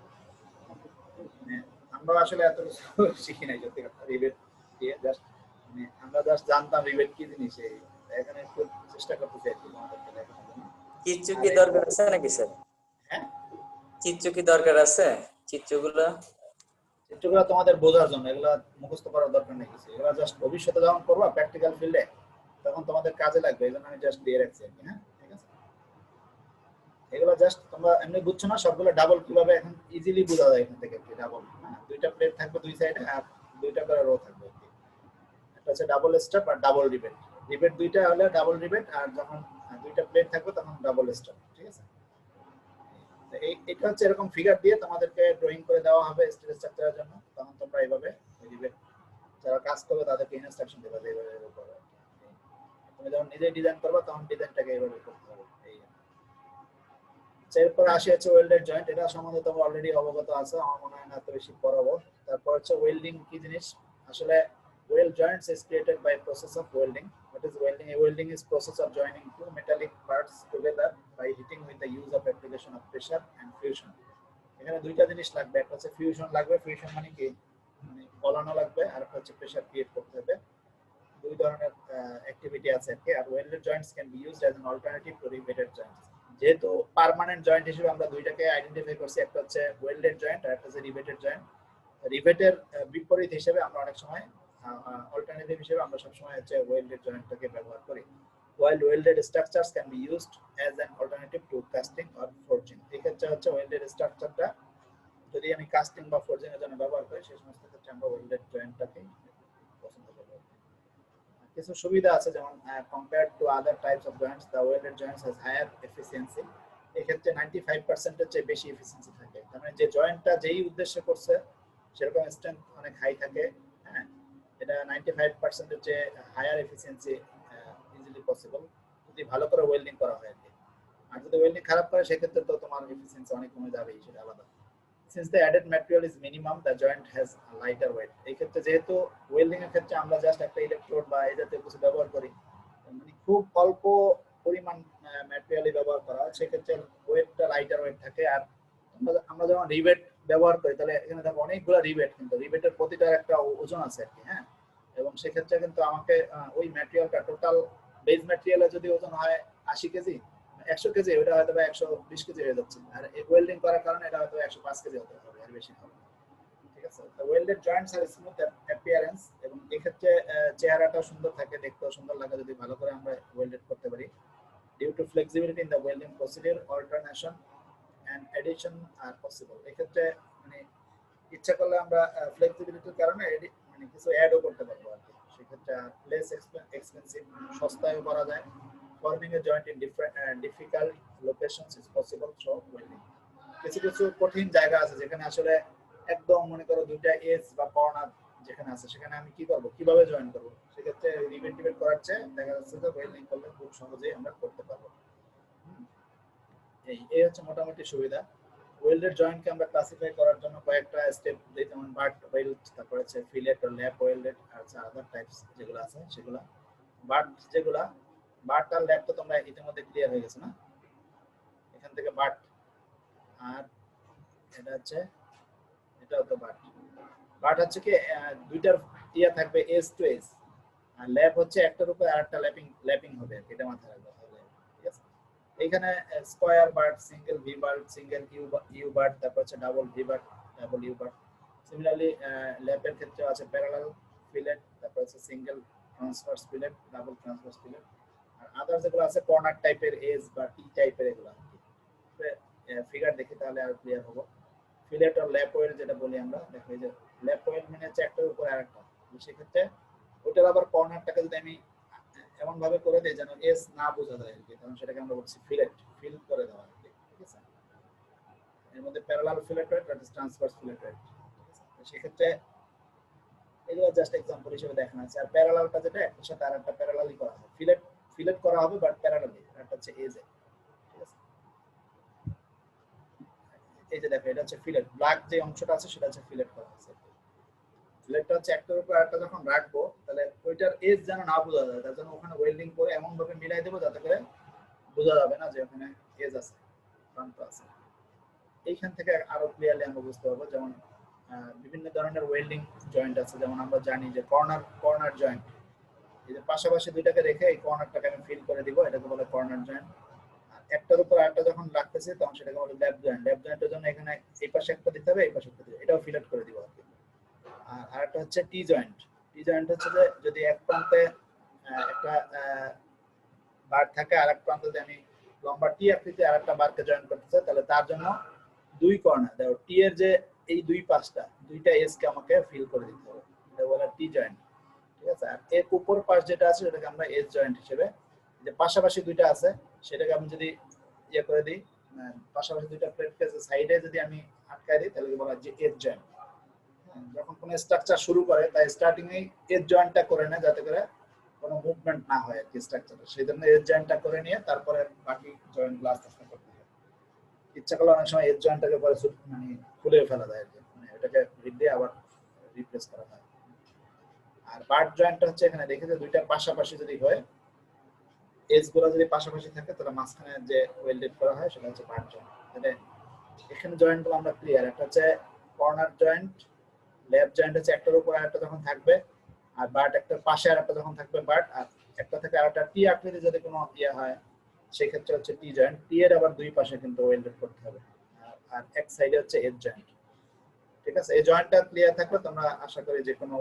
আমরা আসলে এত কিছু শিখি নাই সত্যি কথা, রিবেট দিয়ে জাস্ট মানে আমরা জাস্ট জানতাম রিবেট কি জিনিস, এখানে একটু চেষ্টা করতেছি আর কি তোমাদেরকে দেখানোর জন্য। চিত্র কি দরকার আছে নাকি স্যার? হ্যাঁ, চিত্র কি দরকার আছে? চিত্রগুলো চিত্রগুলো তোমাদের বোঝার জন্য, এগুলা মুখস্থ করার দরকার নেই কিছু, এগুলা জাস্ট ভবিষ্যতে যখন করবা প্র্যাকটিক্যাল ফিল্ডে তখন তোমাদের কাজে লাগবে, এই জন্য আমি জাস্ট দিয়ে রাখছি আর কি। হ্যাঁ, ঠিক আছে, এগুলো জাস্ট তোমরা এমনি বুঝছো না, সবগুলো ডাবল কিভাবে এখন ইজিলি বোঝা যায় এখান থেকে। ডাবল দুইটা প্লেট থাকবে দুই সাইডে আর দুইটা করে রো থাকবে। একটা হচ্ছে ডাবল স্টেপ আর ডাবল রিবেট। রিবেট দুইটা হলে ডাবল রিবেট, আর যখন দুইটা প্লেট থাকবে তখন ডাবল স্টেপ। ঠিক আছে, এটা হচ্ছে এরকম ফিগার দিয়ে তোমাদেরকে ড্রয়িং করে দেওয়া হবে স্টিল স্ট্রাকচারের জন্য, তখন তোমরা এইভাবে রিবেট যারা কাজ করবে তাদেরকে ইনস্ট্রাকশন দেবে যে এইভাবে করবে। তুমি যখন নিজে ডিজাইন করবে তখন ডিজাইনটাকে এইভাবে করতে হবে। এই এরপর আসি হচ্ছে ওয়েল্ডেড জয়েন্ট, এটা সম্বন্ধে তোমরা অলরেডি অবগত আছো, আমার মনে হয় না এত বেশি পড়াবো। তারপর হচ্ছে ওয়েল্ডিং কি জিনিস। আসলে weld joints is created by process of welding. What is welding? A welding is process of joining two metallic parts together by heating with the use of application of pressure and fusion. এখানে দুইটা জিনিস লাগবে, একটা হচ্ছে fusion লাগবে, fusion মানে কি, মানে গলানো লাগবে, আর একটা হচ্ছে প্রেসার ক্রিয়েট করতে হবে। দুই ধরনের অ্যাক্টিভিটি আছে আর কি। আর welded joints can be used as an alternative to rebated joints. যেহেতু পার্মানেন্ট জয়েন্ট হিসেবে আমরা দুইটাকে আইডেন্টিফাই করছি, একটা হচ্ছে ওয়েল্ডেড জয়েন্ট আর একটা হচ্ছে রিবেটেড জয়েন্ট। রিবেটের বিপরীত হিসেবে আমরা অনেক সময় অল্টারনেটিভ হিসেবে আমরা সবসময় হচ্ছে ওয়েল্ডেড জয়েন্টটাকে ব্যবহার করি। while welded structures can be used as an alternative to casting or forging. এক্ষেত্রে হচ্ছে ওয়েল্ডেড স্ট্রাকচারটা যদি আমি কাস্টিং বা ফরজিং এর জন্য ব্যবহার করি, সেই সমস্ত ক্ষেত্রে আমরা ওয়েল্ডেড জয়েন্টটাকে পছন্দ করব। কিছু সুবিধা আছে, যেমন compared to other types of joints the welded joints has higher efficiency. এক্ষেত্রে 95% এর চেয়ে বেশি এফিসিয়েন্সি থাকে, তার মানে যে জয়েন্টটা যেই উদ্দেশ্যে করছে সেরকম স্ট্রেংথ অনেক হাই থাকে। হ্যাঁ, এটা 95% এর চেয়ে হায়ার এফিসিয়েন্সি ইজিলি পসিবল যদি ভালো করে ওয়েল্ডিং করা হয় আর কি। আর যদি ওয়েল্ডিং খারাপ করে সেক্ষেত্রে তো তোমার এফিসিয়েন্সি অনেক কমে যাবে, সেটা আলাদা। Since the added material is minimum, the joint has a lighter weight. এই ক্ষেত্রে যেহেতু ওয়েল্ডিং এর ক্ষেত্রে আমরা জাস্ট একটা ইলেকট্রোড বা এই জাতীয় কিছু ব্যবহার করি, মানে খুব অল্প পরিমাণ ম্যাটেরিয়ালই ব্যবহার করা হয়, সেক্ষেত্রে ওয়েটটা লাইটার ওয়েট থাকে। আর আমরা যখন রিবেট ব্যবহার করি তাহলে এখানে দেখো অনেকগুলো রিবেট, কিন্তু রিবেটের প্রতিটার একটা ওজন আছে আর কি। হ্যাঁ, এবং সেক্ষেত্রে কিন্তু আমাকে ওই ম্যাটেরিয়ালটা টোটাল বেজ ম্যাটেরিয়ালে যদি ওজন হয় 80 কেজি 100 কেজি, ওটা হয়তো 120 কেজি হয়ে যাচ্ছে, আর ওয়েল্ডিং করার কারণে এটা হয়তো 105 কেজি হতে হবে, আর বেশি হবে। ঠিক আছে, তো ওয়েল্ডেড জয়েন্টস আর স্মুথ অ্যাপিয়ারেন্স, এবং এই ক্ষেত্রে চেহারাটা সুন্দর থাকে, দেখতেও সুন্দর লাগে যদি ভালো করে আমরা ওয়েল্ডেড করতে পারি। Due to flexibility in the welding procedure, alternation and addition are possible. এই ক্ষেত্রে মানে ইচ্ছা করলে আমরা ফ্লেক্সিবিলিটির কারণে মানে কিছু অ্যাডও করতে পারবো আর কি। সেক্ষেত্রে লেস এক্সপেন্সিভ, সস্তায়ও করা যায়। Forming a joint in difficult locations is possible through welding. কিছু কিছু কঠিন জায়গা আছে যেখানে আসলে একদম মনে করো দুইটা এজ বা কর্নার যেখানে আছে, সেখানে আমি কি করব, কিভাবে জয়েন করব, সেক্ষেত্রে রিবেট করার চেয়ে দেখা যাচ্ছে যে ওয়েল্ডিং করলে খুব সহজেই আমরা করতে পারবো। এই হচ্ছে মোটামুটি সুবিধা। ওয়েল্ডেড জয়েন্টকে আমরা ক্লাসিফাই করার জন্য কয়েকটা স্টেপ দিই, যেমন বাট ওয়েল্ড, তারপর হচ্ছে ফিলেট ও ল্যাপ ওয়েল্ডেড, আর আদার টাইপস যেগুলো আছে সেগুলো। বাট যেগুলা বাট আর ল্যাব তো তোমরা ইতিমধ্যে ক্লিয়ার হয়ে গেছে না? এখান থেকে বাট আর এটা হচ্ছে এটাও তো বাট। বাট হচ্ছে কি দুইটার ইয়া থাকবে এজ টু এজ, আর ল্যাব হচ্ছে একটার উপর আরেকটা ল্যাপিং হবে আর কি, এটা মাথায় রাখবে তাহলে, ঠিক আছে? এইখানে square butt, single V butt, single U butt, তারপর হচ্ছে double V butt, double U butt. Similarly ল্যাপের ক্ষেত্রে আছে প্যারালাল ফিলেট, তারপর হচ্ছে single transverse fillet, double transverse fillet. আর আদার যেগুলো আছে কর্নার টাইপের এজ বা টি টাইপের, এগুলো আর কি ফিগার দেখি তাহলে আর ক্লিয়ার হবো। ফিলেট আর ল্যাপ ওয়েল যেটা বলি আমরা, দেখো এই যে ল্যাপ ওয়েল মানে হচ্ছে একটার উপরে আরেকটা, সেক্ষেত্রে ওটার আবার কর্নারটাকে যদি আমি এমন ভাবে করে দেই যেন এস না বোঝা যায় আর কি, কারণ সেটাকে আমরা বলছি ফিলেট, ফিল করে দেওয়া আর কি, ঠিক আছে? এর মধ্যে প্যারালাল ফিলেট রেট আর ট্রান্সভার্স ফিলেট রেট, ঠিক আছে? তো সেক্ষেত্রে এগুলো জাস্ট এক্সাম্পল হিসেবে দেখানো আছে। আর প্যারালালটা যেটা একটার সাথে আরেকটা প্যারালালি করা হবে, ফিলেট ফিলেট করা হবে বাট প্যারালালি, এটা হচ্ছে এজ, ঠিক আছে? এই যে দেখো এটা হচ্ছে ফিলেট, ব্ল্যাক যে অংশটা আছে সেটা হচ্ছে ফিলেট করা আছে। ফিলেটটা হচ্ছে একটার উপর আরেকটা যখন রাখবো তাহলে ওইটার এজ যেন না বোঝা যায়, তার জন্য ওখানে ওয়েল্ডিং করে এমন ভাবে মিলাই দেবো যাতে করে বোঝা যাবে না যে ওখানে এজ আছে, প্রান্ত আছে। এইখান থেকে আরো ক্লিয়ারলি আমরা বুঝতে পারবো। যেমন বিভিন্ন ধরনের ওয়েল্ডিং জয়েন্ট আছে, যেমন আমরা জানি যে কর্নার জয়েন্ট, এই যে পাশাপাশি দুইটাকে রেখে এই কর্নারটাকে আমি ফিল করে দিব, এটাকে বলে কর্নার জয়েন্ট। আর একটার উপর আরেকটা যখন লাগতেছে তখন সেটাকে বলে ল্যাপ জয়েন্ট। ল্যাপ জয়েন্টের জন্য এখানে এই পাশে একটা দিতে হবে, এই পাশে একটা দিতে হবে, এটাও ফিলেট করে দিব আর কি। আর আরেকটা হচ্ছে টি জয়েন্ট। টি জয়েন্ট হচ্ছে যে যদি এক প্রান্তে একটা বার থাকে আর এক প্রান্তে যদি আমি লম্বা টি আকৃতির আরেকটা বারকে জয়েন করতে চাই, তাহলে তার জন্য দুই কর্নার দেখো টি এর যে এই দুই পাশটা, দুইটা এজ কে আমাকে ফিল করে দিতে হবে, এটা বলে টি জয়েন্ট, ঠিক আছে? আর এর উপর পাশ যেটা আছে সেটাকে আমরা এজ জয়েন্ট হিসেবে, যে পাশাপাশি দুইটা আছে সেটাকে আমি যদি ইয়ে করে দিই, পাশাপাশি দুইটা প্লেটকে সাইডে যদি আমি আটকায় দিই তাহলে বলা হয় যে এজ জয়েন্ট। যখন কোনো স্ট্রাকচার শুরু করে তাই স্টার্টিং এ এজ জয়েন্টটা করে নেয় যাতে করে কোনো মুভমেন্ট না হয় আর কি স্ট্রাকচারে, সেই জন্য এজ জয়েন্টটা করে নিয়ে তারপরে বাকি জয়েন্টগুলো আস্তে আস্তে করতে হয়। ইচ্ছা করলে অনেক সময় এজ জয়েন্টটাকে পরে মানে খুলে ফেলা যায় আর কি, মানে এটাকে রিড দিয়ে আবার রিপ্লেস করা হয়। আর বাট জয়েন্টটা হচ্ছে এখানে দেখে যে দুইটা পাশাপাশি যদি হয়, এজ গুলো যদি পাশাপাশি থাকে তাহলে মাঝখানে যে ওয়েল্ডেড করা হয় সেটা হচ্ছে বাট জয়েন্ট। তাহলে এখানে জয়েন্টগুলো আমরা ক্লিয়ার। একটা হচ্ছে কর্নার জয়েন্ট, ল্যাপ জয়েন্ট হচ্ছে একটার উপর আরেকটা যখন থাকবে, আর বাট একটার পাশে আরেকটা যখন থাকবে বাট, আর একটা থেকে আরেকটা টি আকৃতি যদি কোনো ইয়ে হয় সেই ক্ষেত্রে হচ্ছে টি জয়েন্ট। টি এর আবার দুই পাশে কিন্তু ওয়েল্ডেড করতে হবে, আর এক সাইডে হচ্ছে এজ জয়েন্ট, ঠিক আছে? এই জয়েন্টটা ক্লিয়ার থাকলে তোমরা আশা করি যে কোনো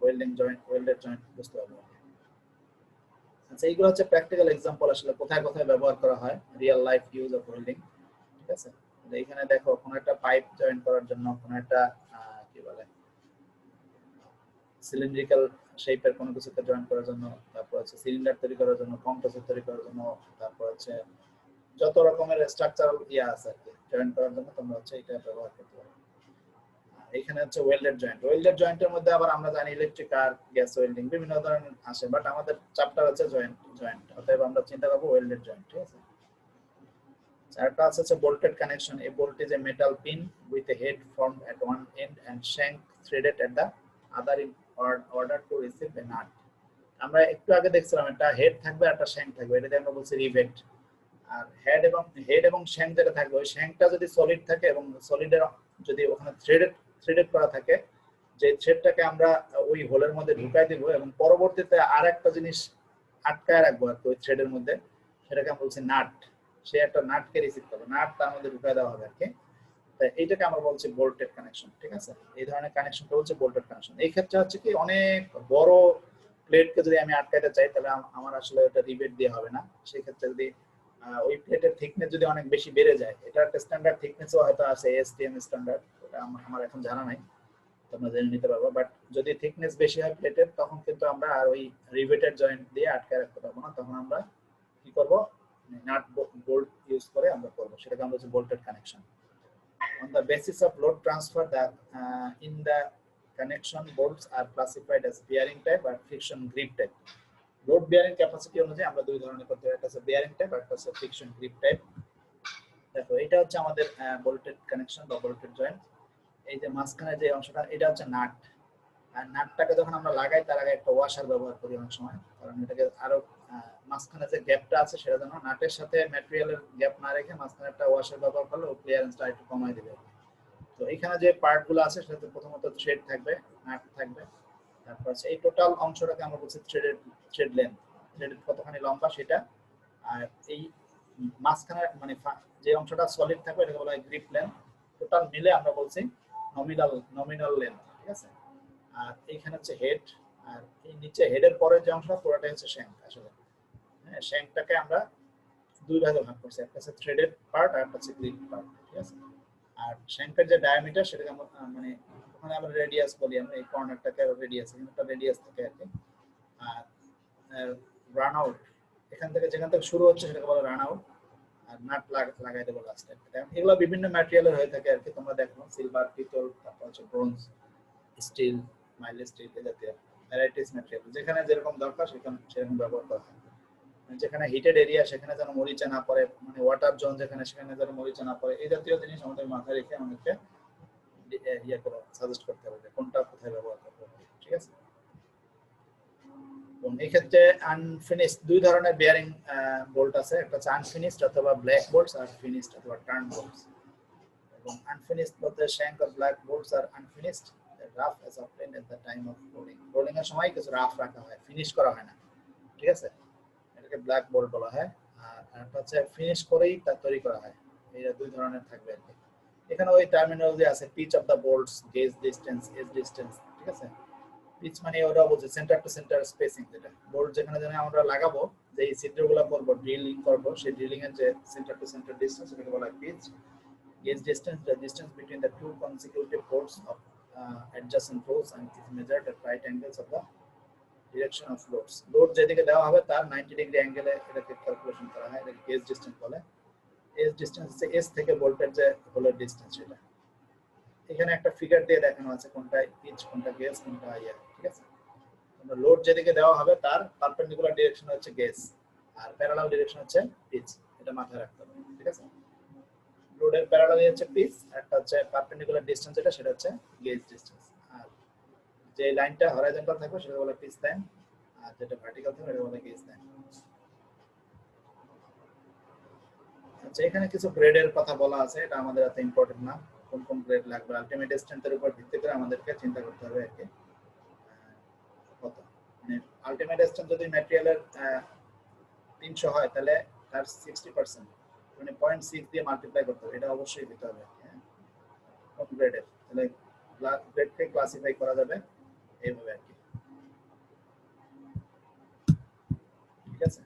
ওয়েল্ডেড জয়েন্ট বুঝতে পারবে। আচ্ছা, এইগুলো হচ্ছে প্র্যাকটিক্যাল এক্সাম্পল, আসলে কোথায় কোথায় ব্যবহার করা হয়, real life use of welding, ঠিক আছে? এইখানে দেখো কোনো একটা পাইপ জয়েন্ট করার জন্য, কোনো একটা কি বলে সিলিন্ড্রিক্যাল শেপের কোনো কিছুকে জয়েন করার জন্য, তারপর হচ্ছে সিলিন্ডার তৈরি করার জন্য, কম্প্রেসর তৈরি করার জন্য, তারপর হচ্ছে যত রকমের স্ট্রাকচারাল ইয়া আছে আর কি জয়েন করার জন্য তোমরা হচ্ছে এটা ব্যবহার করতে পারো। এখানে হচ্ছে ওয়েল্ডেড জয়েন্ট। ওয়েল্ডেড জয়েন্টের মধ্যে আবার আমরা জানি ইলেকট্রিক আর্ক, গ্যাস ওয়েল্ডিং বিভিন্ন ধরনের আসে, বাট আমাদের চ্যাপ্টার হচ্ছে জয়েন্ট, অতএব আমরা চিন্তা করব ওয়েল্ডেড জয়েন্ট, ঠিক আছে? আরেকটা আছে bolted connection. A bolt is a metal pin with a head formed at one end and shank threaded at the other in order to receive a nut. আমরা একটু আগে দেখছিলাম একটা হেড থাকবে আর একটা শ্যাঙ্ক থাকবে, এটাকে আমরা বলছি রিভেট। আর হেড এবং শ্যাঙ্ক যেটা থাকবে, ওই শ্যাঙ্কটা যদি সলিড থাকে এবং সলিডের যদি ওখানে থ্রেডেড করা থাকে, যে থ্রেডটাকে আমরা ওই হোলের মধ্যে ঢুকাই দিব এবং পরবর্তীতে আর একটা জিনিস আটকায় রাখবো আর কি ওই থ্রেডের মধ্যে, সেটাকে আমরা বলছি নাট। সে একটা নাটকে রিসিভ করবে, নাট তার মধ্যে ঢুকায় দেওয়া হবে আর কি। তাই এইটাকে আমরা বলছি বোল্টেড কানেকশন, ঠিক আছে? এই ধরনের কানেকশনটা হচ্ছে বোল্টেড কানেকশন। এই ক্ষেত্রে হচ্ছে কি অনেক বড় প্লেটকে যদি আমি আটকাইতে চাই তাহলে আমার আসলে এটা রিবেট দিয়ে হবে না। সেই ক্ষেত্রে যদি ওই প্লেটের থিকনেস যদি অনেক বেশি বেড়ে যায়, এটা একটা স্ট্যান্ডার্ড থিকনেসও হয়তো আছে, এসটিএম স্ট্যান্ডার্ড, ওটা আমার এখন জানা নাই, তোমরা জেনে নিতে পারবো। বাট যদি থিকনেস বেশি হয় প্লেটের, তখন কিন্তু আমরা আর ওই রিভেটেড জয়েন্ট দিয়ে আটকে রাখতে পারবো না, তখন আমরা কি করব, নাট বোল্ট ইউজ করে আমরা করব, সেটাকে আমরা বলছি bolted connection. On the basis of load transfer, in the connection bolts are classified as bearing type or friction grip type. Load bearing capacity অনুযায়ী আমরা দুই ধরনের করতে পারি, একটা হচ্ছে bearing type আর একটা হচ্ছে friction grip type। দেখো এটা হচ্ছে আমাদের বোল্টেড কানেকশন বা বোল্টেড জয়েন্ট। এই যে মাঝখানে যে অংশটা, এটা হচ্ছে নাট। আর নাটটাকে যখন আমরা লাগাই তার আগে একটা ওয়াশার ব্যবহার করি অনেক সময়, কারণ এটাকে আরো মাঝখানে যে গ্যাপটা আছে সেটা যেন নাটের সাথে ম্যাটেরিয়ালের গ্যাপ না রেখে মাঝখানে একটা ওয়াশার ব্যবহার করলে ও ক্লিয়ারেন্সটা একটু কমায় দিবে। তো এখানে যে পার্টগুলো আছে সেটাতে প্রথমত থ্রেড থাকবে, নাট থাকবে, তারপর হচ্ছে এই টোটাল অংশটাকে আমরা বলছি থ্রেড লেন্থ, থ্রেড কতখানি লম্বা সেটা। আর এই মাঝখানে মানে যে অংশটা সলিড থাকবে এটাকে বলা হয় গ্রিপ লেন্থ। টোটাল মিলে আমরা বলছি নমিনাল লেন্থ, ঠিক আছে। আর এইখানে হচ্ছে হেড, আর এই নিচে হেডের পরে যে অংশটা পুরোটাই হচ্ছে শ্যাঙ্ক। আসলে হ্যাঁ, শ্যাঙ্কটাকে আমরা দুই ভাগে ভাগ করছি, একটা হচ্ছে থ্রেডেড পার্ট আর একটা হচ্ছে গ্রিপ পার্ট, ঠিক আছে। আর শ্যাঙ্কের যে ডায়ামিটার সেটাকে আমরা মানে ওখানে আমরা রেডিয়াস বলি, আমরা এই কর্নারটাকে রেডিয়াস, এখানে একটা রেডিয়াস থাকে আর কি। আর রান আউট এখান থেকে যেখান থেকে শুরু হচ্ছে সেটাকে বলে রান আউট, আর নাট লাগাই দেবো লাস্টে। এগুলো বিভিন্ন ম্যাটেরিয়ালের হয়ে থাকে আর কি, তোমরা দেখো সিলভার, পিতল, তারপর হচ্ছে ব্রোঞ্জ, স্টিল, মাইলেজ স্টিল, এই জাতীয় ভ্যারাইটিস ম্যাটেরিয়াল যেখানে যেরকম দরকার সেরকম ব্যবহার করা হয়। যেখানে হিটেড এরিয়া সেখানে যেন মরিচা না পড়ে, মানে ওয়াটার জোন যেখানে সেখানে যেন মরিচা না পড়ে, এই জাতীয় জিনিস আমাদের মাথায় রেখে আমাদেরকে ইয়ে করে সাজেস্ট করতে হবে কোনটা কোথায় ব্যবহার করতে হবে, ঠিক আছে। এই ক্ষেত্রে আনফিনিশড দুই ধরনের বেয়ারিং বোল্ট আছে, একটা হচ্ছে আনফিনিশড অথবা ব্ল্যাক বোল্টস, আর ফিনিশড অথবা টার্ন বোল্টস। এবং আনফিনিশড বলতে shank or black Bolts R unfinished, rough as obtained at the time of rolling। Rolling এর সময় কিছু রাফ রাখা হয়, ফিনিশ করা হয় না, ঠিক আছে, এটাকে ব্ল্যাক বোল্ট বলা হয়। আর একটা হচ্ছে ফিনিশ করেই তা তৈরি করা হয়। এই দুই ধরনের থাকবে আর কি। এখানে ওই টার্মিনোলজি আছে, pitch of the bolts, gauge distance, edge distance, ঠিক আছে। পিচ মানে ওরা বলছে সেন্টার টু সেন্টার স্পেসিং, যেটা বোল্ট যেখানে যেখানে আমরা লাগাবো, যে এই ছিদ্রগুলো করব, ড্রিলিং করব, সেই ড্রিলিং এর যে সেন্টার টু সেন্টার ডিসটেন্স এটাকে বলা হয় pitch. Gauge distance, the distance between the two consecutive chords of adjacent rows, and is measured at right angles of the direction of loads। Load যেদিকে দেওয়া হবে তার 90 ডিগ্রি অ্যাঙ্গেলে এটাকে ক্যালকুলেশন করা হয়, এটাকে গেজ ডিসটেন্স বলে। এজ ডিসটেন্স হচ্ছে এস থেকে ভোল্টের যে হোলের ডিসটেন্স সেটা। এখানে একটা ফিগার দিয়ে দেখানো আছে কোনটা পিচ, কোনটা গেজ, কোনটা ইয়া, ঠিক আছে। আমরা লোড যেদিকে দেওয়া হবে তার পারপেন্ডিকুলার ডিরেকশন হচ্ছে গেজ, আর প্যারালাল ডিরেকশন হচ্ছে পিচ, এটা মাথায় রাখতে হবে, ঠিক আছে। লোডের প্যারালালি হচ্ছে পিচ, একটা হচ্ছে পারপেন্ডিকুলার ডিসটেন্স যেটা সেটা হচ্ছে গেজ ডিসটেন্স। আর যে লাইনটা হরাইজন্টাল থাকবে সেটা বলে পিচ লাইন, আর যেটা ভার্টিক্যাল থাকবে এটা বলে গেজ লাইন। আচ্ছা, এখানে কিছু গ্রেডের কথা বলা আছে, এটা আমাদের এত ইম্পর্টেন্ট না, কোন কোন গ্রেড লাগবে আলটিমেট স্ট্রেংথের উপর ভিত্তি করে আমাদেরকে চিন্তা করতে হবে আর কি। কত মানে আলটিমেট স্ট্রেংথ যদি ম্যাটেরিয়ালের 300 হয় তাহলে তার 60% মানে 0.6 দিয়ে মাল্টিপ্লাই করতে হবে, এটা অবশ্যই দিতে হবে। কোন গ্রেডের, তাহলে গ্রেডকে ক্লাসিফাই করা যাবে এইভাবে আর কি, ঠিক আছে।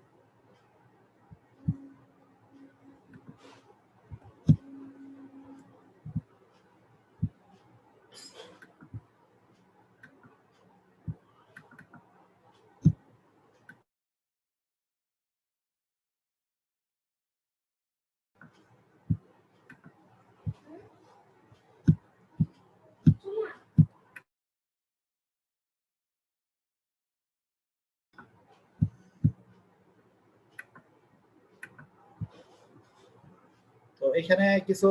তো এখানে কিছু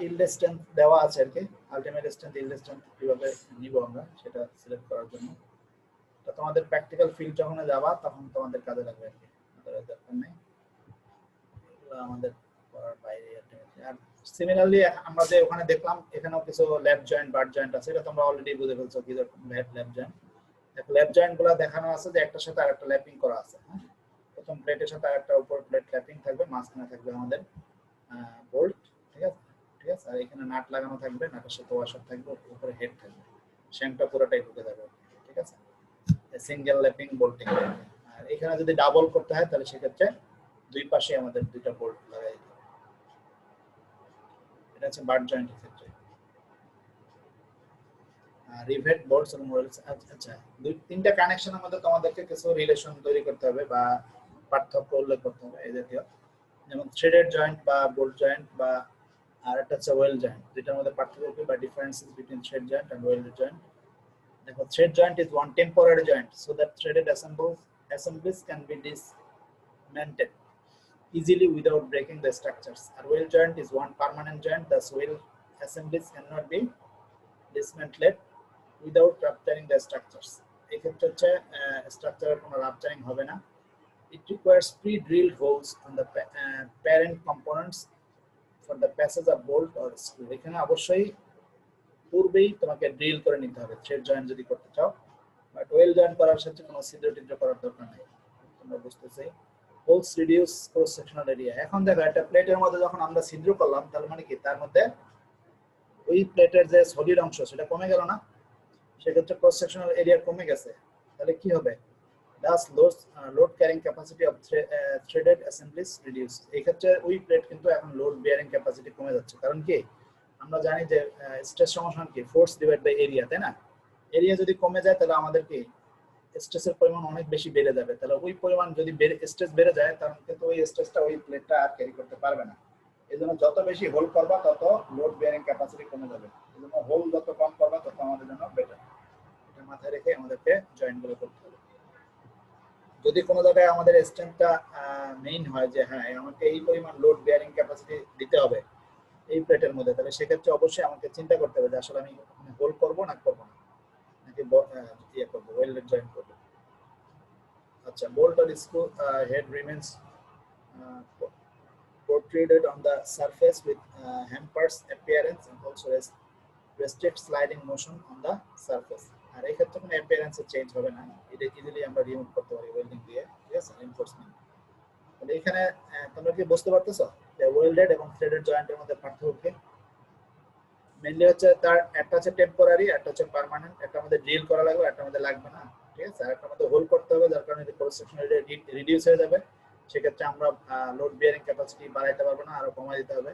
ইল্ড স্ট্রেংথ দেওয়া আছে আর কি, আলটিমেট স্ট্রেংথ, ইল্ড স্ট্রেংথ কিভাবে নিব আমরা সেটা সিলেক্ট করার জন্য। তো তোমাদের প্র্যাকটিক্যাল ফিল্ড যখন যাবা তখন তোমাদের কাজে লাগবে আর কি, আমাদের দরকার নেই, এগুলো আমাদের করার বাইরে। আর সিমিলারলি আমরা যে ওখানে দেখলাম এখানেও কিছু ল্যাব জয়েন্ট, বাট জয়েন্ট আছে, এটা তোমরা অলরেডি বুঝে ফেলছো কি ল্যাব জয়েন্ট। ল্যাব জয়েন্ট গুলো দেখানো আছে যে একটার সাথে আরেকটা ল্যাপিং করা আছে, হ্যাঁ। প্রথম প্লেটের সাথে আরেকটা উপর প্লেট ল্যাপিং থাকবে, মাঝখানে থাকবে আমাদের বোল্ট, ঠিক আছে, ঠিক আছে। আর এখানে নাট লাগানো থাকবে, নাটের সাথে ওয়াশার থাকবে, উপরে হেড থাকবে, শ্যাঙ্কটা পুরোটাই ঢুকে যাবে, ঠিক আছে। Single lapping bolting. আর এখানে যদি ডাবল করতে হয় তাহলে সেক্ষেত্রে দুই পাশে আমাদের দুইটা বোল্ট লাগাই দিতে হবে। এটা হচ্ছে বাট জয়েন্টের ক্ষেত্রে। রিভেট বোর্ডস এবং মোল্ডস, আচ্ছা দুই তিনটা কানেকশনের মধ্যে তোমাদেরকে কিছু রিলেশন তৈরি করতে হবে বা পার্থক্য উল্লেখ করতে হবে এই জাতীয়, যেমন থ্রেডেড জয়েন্ট বা বোল্ট জয়েন্ট, বা আর একটা হচ্ছে ওয়েল জয়েন্ট, দুইটার মধ্যে পার্থক্য কি বা differences between thread joint and weld joint. দেখো, thread joint is one temporary joint so that threaded assemblies can be dismantled easily without breaking the structures. A weld joint is one permanent joint, thus weld assemblies cannot be dismantled without rupturing the structures। এই ক্ষেত্রে হচ্ছে স্ট্রাকচারের কোনো রাপচারিং হবে না, It requires pre-drilled holes on the parent components for the passage of bolt or screw. এখানে অবশ্যই পূর্বেই তোমাকে ড্রিল করে নিতে হবে থ্রেড জয়েন্ট যদি করতে চাও, বাট ওয়েল জয়েন্ট করার সাথে কোনো ছিদ্র টিদ্র করার দরকার নেই। তোমরা বুঝতেছি holes reduce cross sectional area. এখন দেখো একটা প্লেটের মধ্যে যখন আমরা ছিদ্র করলাম তার মানে কি তার মধ্যে ওই প্লেটের যে সলিড অংশ সেটা কমে গেল না, সেক্ষেত্রে ক্রস সেকশনাল এরিয়া কমে গেছে। তাহলে কি হবে? Thus load carrying capacity of threaded assemblies reduced. এই ক্ষেত্রে ওই প্লেট কিন্তু এখন লোড বেয়ারিং ক্যাপাসিটি কমে যাচ্ছে। কারণ কি আমরা জানি যে স্ট্রেস সমান কি ফোর্স ডিভাইড বাই এরিয়া, তাই না? এরিয়া যদি কমে যায় তাহলে আমাদের কি স্ট্রেসের পরিমাণ অনেক বেশি বেড়ে যাবে। তাহলে ওই পরিমাণ যদি স্ট্রেস বেড়ে যায় তখন কিন্তু ওই স্ট্রেসটা ওই প্লেটটা আর ক্যারি করতে পারবে না। এজন্য যত বেশি হোল করবা তত লোড বেয়ারিং ক্যাপাসিটি কমে যাবে। এজন্য হোল যত কম করবা তত আমাদের জন্য বেটার। এটা মাথায় রেখে আমাদেরকে জয়েন্টগুলো করতে হবে। যদি কোনো জায়গায় আমাদের স্ট্রেংথটা মেইন হয় যে হ্যাঁ আমাকে এই পরিমাণ লোড বেয়ারিং ক্যাপাসিটি দিতে হবে এই প্লেটের মধ্যে, তাহলে সেক্ষেত্রে অবশ্যই আমাকে চিন্তা করতে হবে যে আসলে আমি হোল করব না করব না, নাকি ইয়ে করবো ওয়েল্ডেড জয়েন্ট করবো। আচ্ছা, bolt or screw head remains protruded on the surface with hampers appearance and also restrict sliding motion on the surface. আর এই ক্ষেত্রে কোনো অ্যাপিয়ারেন্স চেঞ্জ হবে না, এটা ইজিলি আমরা রিমুভ করতে পারি ওয়েল্ডিং দিয়ে, ঠিক আছে, রিইনফোর্সমেন্ট। তাহলে এখানে তোমরা কি বুঝতে পারতেছো যে ওয়েল্ডেড এবং থ্রেডেড জয়েন্টের মধ্যে পার্থক্য কি? মেইনলি হচ্ছে তার একটা হচ্ছে টেম্পোরারি, একটা হচ্ছে পার্মানেন্ট, একটা আমাদের ড্রিল করা লাগবে, একটা আমাদের লাগবে না, ঠিক আছে, আর একটা আমাদের হোল করতে হবে, যার কারণে ক্রস সেকশন এরিয়া রিডিউস হয়ে যাবে। সেক্ষেত্রে আমরা লোড বিয়ারিং ক্যাপাসিটি বাড়াইতে পারবো না, আরো কমাই দিতে হবে।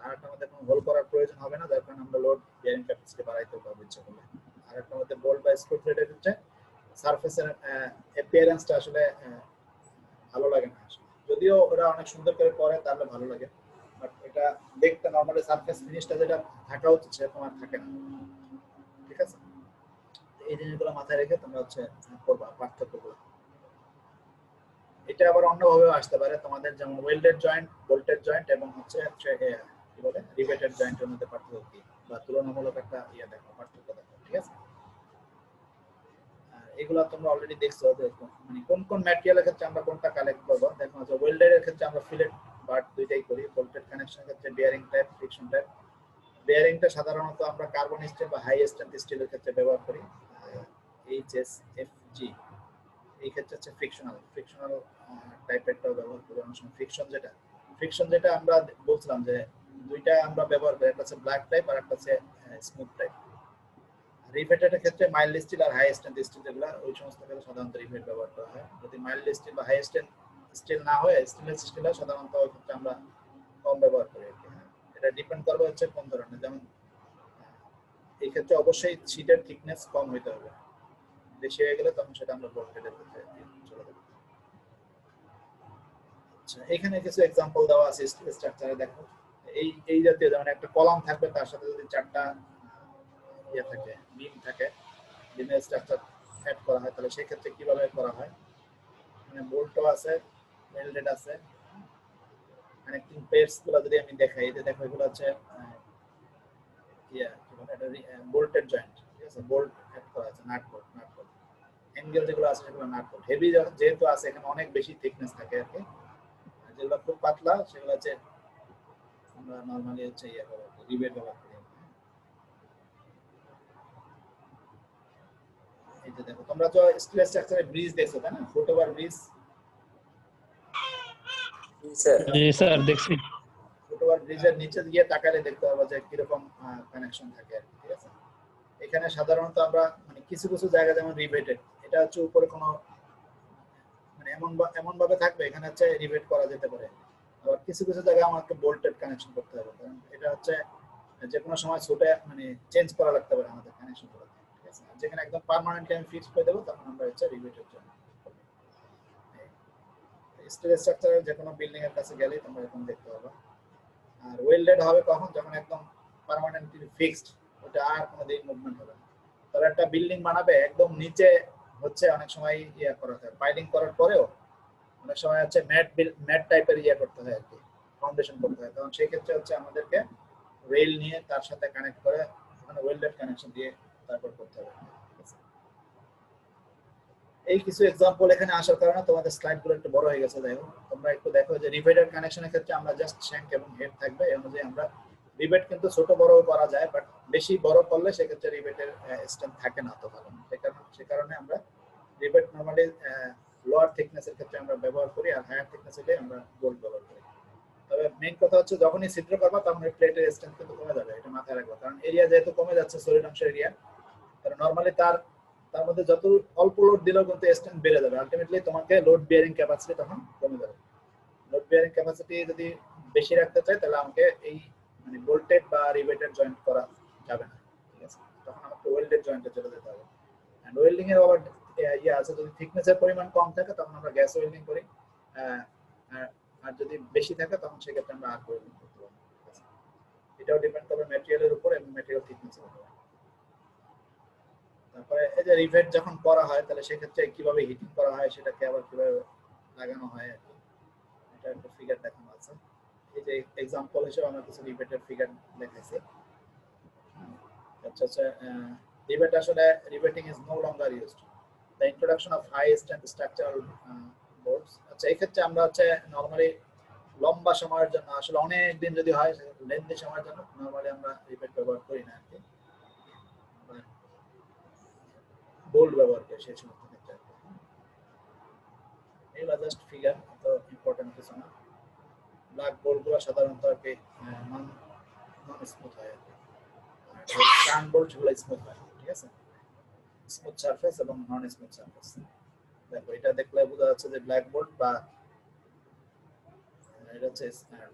আর একটা আমাদের কোনো হোল করার প্রয়োজন হবে না, যার কারণে আমরা লোড বিয়ারিং ক্যাপাসিটি বাড়াইতে পারবো ইচ্ছা করলে। আর একটা আমাদের বোল্ট বা স্ক্রু থ্রেডের হচ্ছে সারফেসের অ্যাপিয়ারেন্সটা আসলে ভালো লাগে না আসলে, যদিও ওরা অনেক সুন্দর করে করে তাহলে ভালো লাগে, বাট এটা দেখতে নরমালি সারফেস ফিনিশটা যেটা থাকা উচিত সেরকম আর থাকে না, ঠিক আছে। এই জিনিসগুলো মাথায় রেখে তোমরা হচ্ছে করবা পার্থক্যগুলো। এটা আবার অন্যভাবে আসতে পারে তোমাদের, যেমন ওয়েল্ডেড জয়েন্ট, বোল্টেড জয়েন্ট এবং হচ্ছে কি বলে রিভেটেড জয়েন্টের মধ্যে পার্থক্য কি, বা তুলনামূলক একটা দেখো পার্থক্য দেখো, ঠিক আছে। এগুলা তোমরা অলরেডি দেখছো যে মানে কোন কোন ম্যাটেরিয়ালের ক্ষেত্রে আমরা কোনটা কালেক্ট করব। দেখো যে ওয়েল্ডেড এর ক্ষেত্রে আমরা ফিলেট বাট দুইটাই করি, বোল্টেড কানেকশনের ক্ষেত্রে বিয়ারিং টাইপ, ফ্রিকশন টাইপ। বিয়ারিংটা সাধারণত আমরা কার্বন স্টিল বা হাই স্ট্রেংথ স্টিলের ক্ষেত্রে ব্যবহার করি, HSFG। এই ক্ষেত্রে হচ্ছে ফ্রিকশনাল টাইপেরটাও ব্যবহার করি অনেক সময়। ফ্রিকশন যেটা আমরা বলছিলাম যে দুইটা আমরা ব্যবহার করি, একটা হচ্ছে ব্ল্যাক টাইপ আর একটা হচ্ছে স্মুথ টাইপ। রিভেটের ক্ষেত্রে মাইল্ড স্টিল আর হাই স্ট্রেংথ স্টিল যেগুলো, ওই সমস্ত ক্ষেত্রে সাধারণত রিভেট ব্যবহার করা হয়। যদি মাইল্ড স্টিল বা হাই স্ট্রেংথ স্টিল না হয়, স্টেনলেস স্টিল হয়, সাধারণত ওই ক্ষেত্রে আমরা কম ব্যবহার করি। এটা ডিপেন্ড করবে হচ্ছে কোন ধরনের, যেমন এই ক্ষেত্রে অবশ্যই শীটের থিকনেস কম হইতে হবে, বেশি হয়ে গেলে তখন সেটা আমরা বোল্টেডের ক্ষেত্রে চলে যাবে। আচ্ছা, এখানে কিছু এক্সাম্পল দেওয়া আছে স্টিল স্ট্রাকচারে। দেখো এই জাতীয়, যেমন একটা কলাম থাকবে, তার সাথে যদি চারটা থাকে, বিম থাকে, বিমের স্ট্রাকচার সেট করা হয়, তাহলে সেই ক্ষেত্রে কিভাবে করা হয়। মানে বোল্টও আছে, ওয়েল্ডেড আছে, কানেক্টিং পেয়ারস গুলো যদি আমি দেখাই, যে দেখো এগুলো হচ্ছে বোল্টেড জয়েন্ট, ঠিক আছে, বোল্ট সেট করা আছে, নাট বোল্ট অ্যাঙ্গেল যেগুলো আছে সেগুলো নাট বোল্ট। হেভি যেহেতু আছে এখানে অনেক বেশি থিকনেস থাকে আর কি, যেগুলো খুব পাতলা সেগুলো হচ্ছে আমরা নরমালি হচ্ছে রিভেট ব্যবহার করি। এই যে দেখো তোমরা তো স্টিল স্ট্রাকচারে ব্রিজ দেখছো, তাই না, ফুট ওভার ব্রিজ। জি স্যার দেখছি। ফুট ওভার ব্রিজের নিচে গিয়ে তাকালে দেখতে পাবো যে কিরকম কানেকশন থাকে আর কি, ঠিক আছে। এখানে সাধারণত আমরা মানে কিছু কিছু জায়গা যেমন রিভেটেড, এটা হচ্ছে উপরে কোনো মানে এমন ভাবে থাকবে, এখানে হচ্ছে রিভেট করা যেতে পারে। আবার কিছু কিছু জায়গায় আমাকে বোল্টেড কানেকশন করতে হবে, কারণ এটা হচ্ছে যে কোনো সময় ছুটে মানে চেঞ্জ করা লাগতে পারে আমাদের কানেকশন করা, ঠিক আছে। যেখানে একদম পার্মানেন্টলি আমি ফিক্স করে দেবো তখন আমরা হচ্ছে রিভেটেড জন্য স্টিল স্ট্রাকচারের যে কোনো বিল্ডিং এর কাছে গেলেই তোমরা এরকম দেখতে পাবে। আর ওয়েল্ডেড হবে কখন, যখন একদম পার্মানেন্টলি ফিক্সড, ওটা আর কোনোদিন মুভমেন্ট হবে না। তাহলে একটা বিল্ডিং বানাবে একদম নিচে হচ্ছে অনেক সময় করা হয়, পাইলিং করার পরেও অনেক সময় হচ্ছে ম্যাট টাইপের করতে হয় আর কি, ফাউন্ডেশন করতে হয়। তখন সেই ক্ষেত্রে হচ্ছে আমাদেরকে রেল নিয়ে তার সাথে কানেক্ট করে ওখানে ওয়েল্ডেড কানেকশন দিয়ে তারপর করতে হবে। এই কিছু এক্সাম্পল এখানে আসার কারণে তোমাদের স্লাইডগুলো একটু বড় হয়ে গেছে। যাই হোক, তোমরা একটু দেখো যে রিভেটেড কানেকশনের ক্ষেত্রে আমরা জাস্ট শ্যাঙ্ক এবং হেড থাকবে, এই অনুযায়ী আমরা রিভেট কিন্তু ছোট বড় করা যায়, বাট বেশি বড় করলে সেক্ষেত্রে রিভেটের স্ট্রেংথ থাকে না তো ভালো। সে কারণে আমরা রিভেট নরমালি লোয়ার থিকনেসের ক্ষেত্রে আমরা ব্যবহার করি, আর হায়ার থিকনেস হলে আমরা বোল্ট ব্যবহার করি। তবে মেইন কথা হচ্ছে যখনই ছিদ্র করবা তখন এই প্লেটের স্ট্রেংথ কিন্তু কমে যাবে, এটা মাথায় রাখবা। কারণ এরিয়া যেহেতু কমে যাচ্ছে, সলিড অংশের এরিয়া, কারণ নরমালি তার মধ্যে যত অল্প লোড দিলেও কিন্তু স্ট্রেংথ বেড়ে যাবে। আলটিমেটলি তোমাকে লোড বিয়ারিং ক্যাপাসিটি তখন কমে যাবে। লোড বিয়ারিং ক্যাপাসিটি যদি বেশি রাখতে চাই তাহলে আমাকে এই মানে বোল্টেড বা রিভেটেড জয়েন্ট করা যাবে না, ঠিক আছে? তখন আমাকে ওয়েল্ডেড জয়েন্টে চলে যেতে হবে। এন্ড ওয়েল্ডিং এর আবার আছে, যদি থিকনেসের পরিমাণ কম থাকে তখন আমরা গ্যাস ওয়েল্ডিং করি, আর যদি বেশি থাকে তখন সেক্ষেত্রে আমরা আর্ক ওয়েল্ডিং করতে পারি। এটাও ডিপেন্ড করবে ম্যাটেরিয়ালের উপর এবং ম্যাটেরিয়াল থিকনেসের উপর। তারপরে এই যে রিভেট যখন করা হয় তাহলে সেক্ষেত্রে কিভাবে হিটিং করা হয়, সেটাকে আবার কিভাবে লাগানো হয় আর কি, এটা একটা ফিগার দেখানো আছে। এই যে এক্সাম্পল হিসেবে আমরা কিছু রিভেটের ফিগার দেখাইছি। আচ্ছা, রিভেট আসলে riveting is no longer used, the introduction of high strength structural boards. আচ্ছা, এই ক্ষেত্রে আমরা নরমালি লম্বা সময়ের জন্য, আসলে অনেক দিন যদি হয় লেন্থি সময়ের জন্য নরমালি আমরা রিভেট ব্যবহার করি না আর কি, বোল্ট ব্যবহার করি সেই সমস্ত ক্ষেত্রে। এগুলো জাস্ট ফিগার, তো ইম্পর্টেন্ট কিছু না। ব্ল্যাক বোল্টগুলো সাধারণত আর কি নন স্মুথ হয় আর কি, টার্ন বোল্টগুলো স্মুথ হয়, ঠিক আছে? স্মুথ সারফেস এবং নন স্মুথ সারফেস। দেখো এটা দেখলে বোঝা যাচ্ছে যে ব্ল্যাক বোল্ট বা এটা হচ্ছে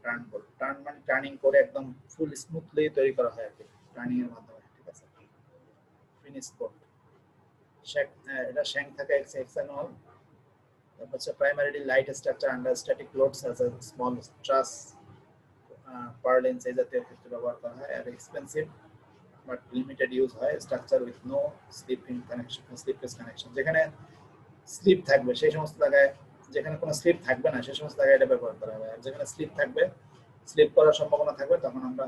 টার্ন বোল্ট। টার্ন মানে টার্নিং করে একদম ফুল স্মুথলি তৈরি করা হয় আর কি, টার্নিং এর মাধ্যমে, ঠিক আছে? ফিনিশ বোল্ট এটা শ্যাঙ্ক থাকে এক্সটার্নাল। তারপর হচ্ছে primarily light structure under static loads as a small truss purlins এই জাতীয় ক্ষেত্রে ব্যবহার করা হয়। আর এক্সপেন্সিভ বাট লিমিটেড ইউজ হয় structure with no slipping connection, slipless connection. যেখানে স্লিপ থাকবে সেই সমস্ত জায়গায়, যেখানে কোনো স্লিপ থাকবে না সেই সমস্ত জায়গায় এটা ব্যবহার করা হবে। আর যেখানে স্লিপ থাকবে, স্লিপ করার সম্ভাবনা থাকবে, তখন আমরা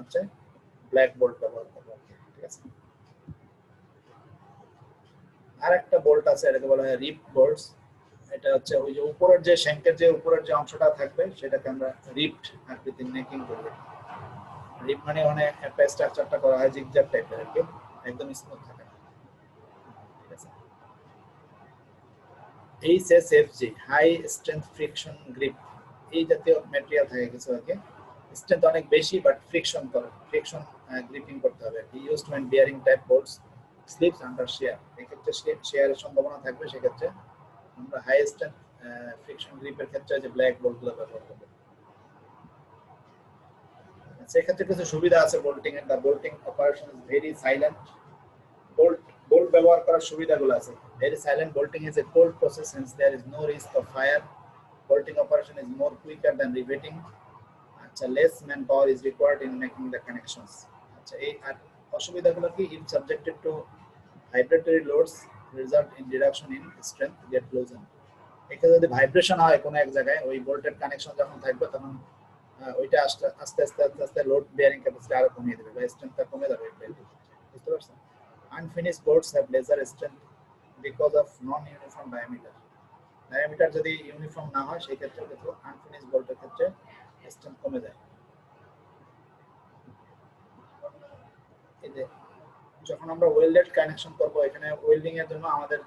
ব্ল্যাক বোল্ট ব্যবহার করবো, ঠিক আছে? আর একটা বোল্ট আছে, এটাকে বলা হয় রিপ বোল্টস। এটা হচ্ছে ওই যে উপরের যে শ্যাঙ্কের যে উপরের যে অংশটা থাকবে সেটাকে আমরা রিপড আকৃতির নেকিং করব। রিপ মানে একটা স্ট্রাকচারটা করা হয় জিগজ্যাগ টাইপের আর কি, একদম স্মুথ থাকে না, ঠিক আছে? HSFG high strength friction grip, এই জাতীয় ম্যাটেরিয়াল থাকে কিছু আর কি, স্ট্রেংথ অনেক বেশি বাট ফ্রিকশন গ্রিপিং করতে হবে। Used when bearing type bolts slips under shear, এক্ষেত্রে শেয়ারের সম্ভাবনা থাকবে, সেক্ষেত্রে আমরা হাই স্ট্রেংথ ফ্রিকশন গ্রিপের ক্ষেত্রে যে ব্ল্যাক বোল্টগুলো ব্যবহার করব। সেক্ষেত্রে কিছু সুবিধা আছে বোল্টিং এর। The bolting operation is very silent. Bolt ব্যবহার করার সুবিধাগুলো আছে। Very silent bolting is a cold process, hence there is no risk of fire. Bolting operation is more quicker than riveting. আচ্ছা, less manpower is required in making the connections. আচ্ছা, এই আর অসুবিধাগুলো কি? if subjected to vibratory loads result in reduction in strength, get loosened. এখানে যদি vibration হয় কোনো এক জায়গায়, ওই বোল্টেড কানেকশন যখন থাকবে তখন ওইটা আস্তে আস্তে লোড বিয়ারিং ক্যাপাসিটি আরো কমিয়ে দেবে বা স্ট্রেংথটা কমে যাবে, বুঝতে পারছেন? Unfinished bolts have lesser strength because of non uniform diameter যদি ইউনিফর্ম না হয় সেই ক্ষেত্রে কিন্তু আনফিনিশড বোল্টের ক্ষেত্রে স্ট্রেংথ কমে যায়। এই যে যখন আমরা ওয়েল্ডেড কানেকশন করব, এখানে ওয়েল্ডিং এর জন্য আমাদের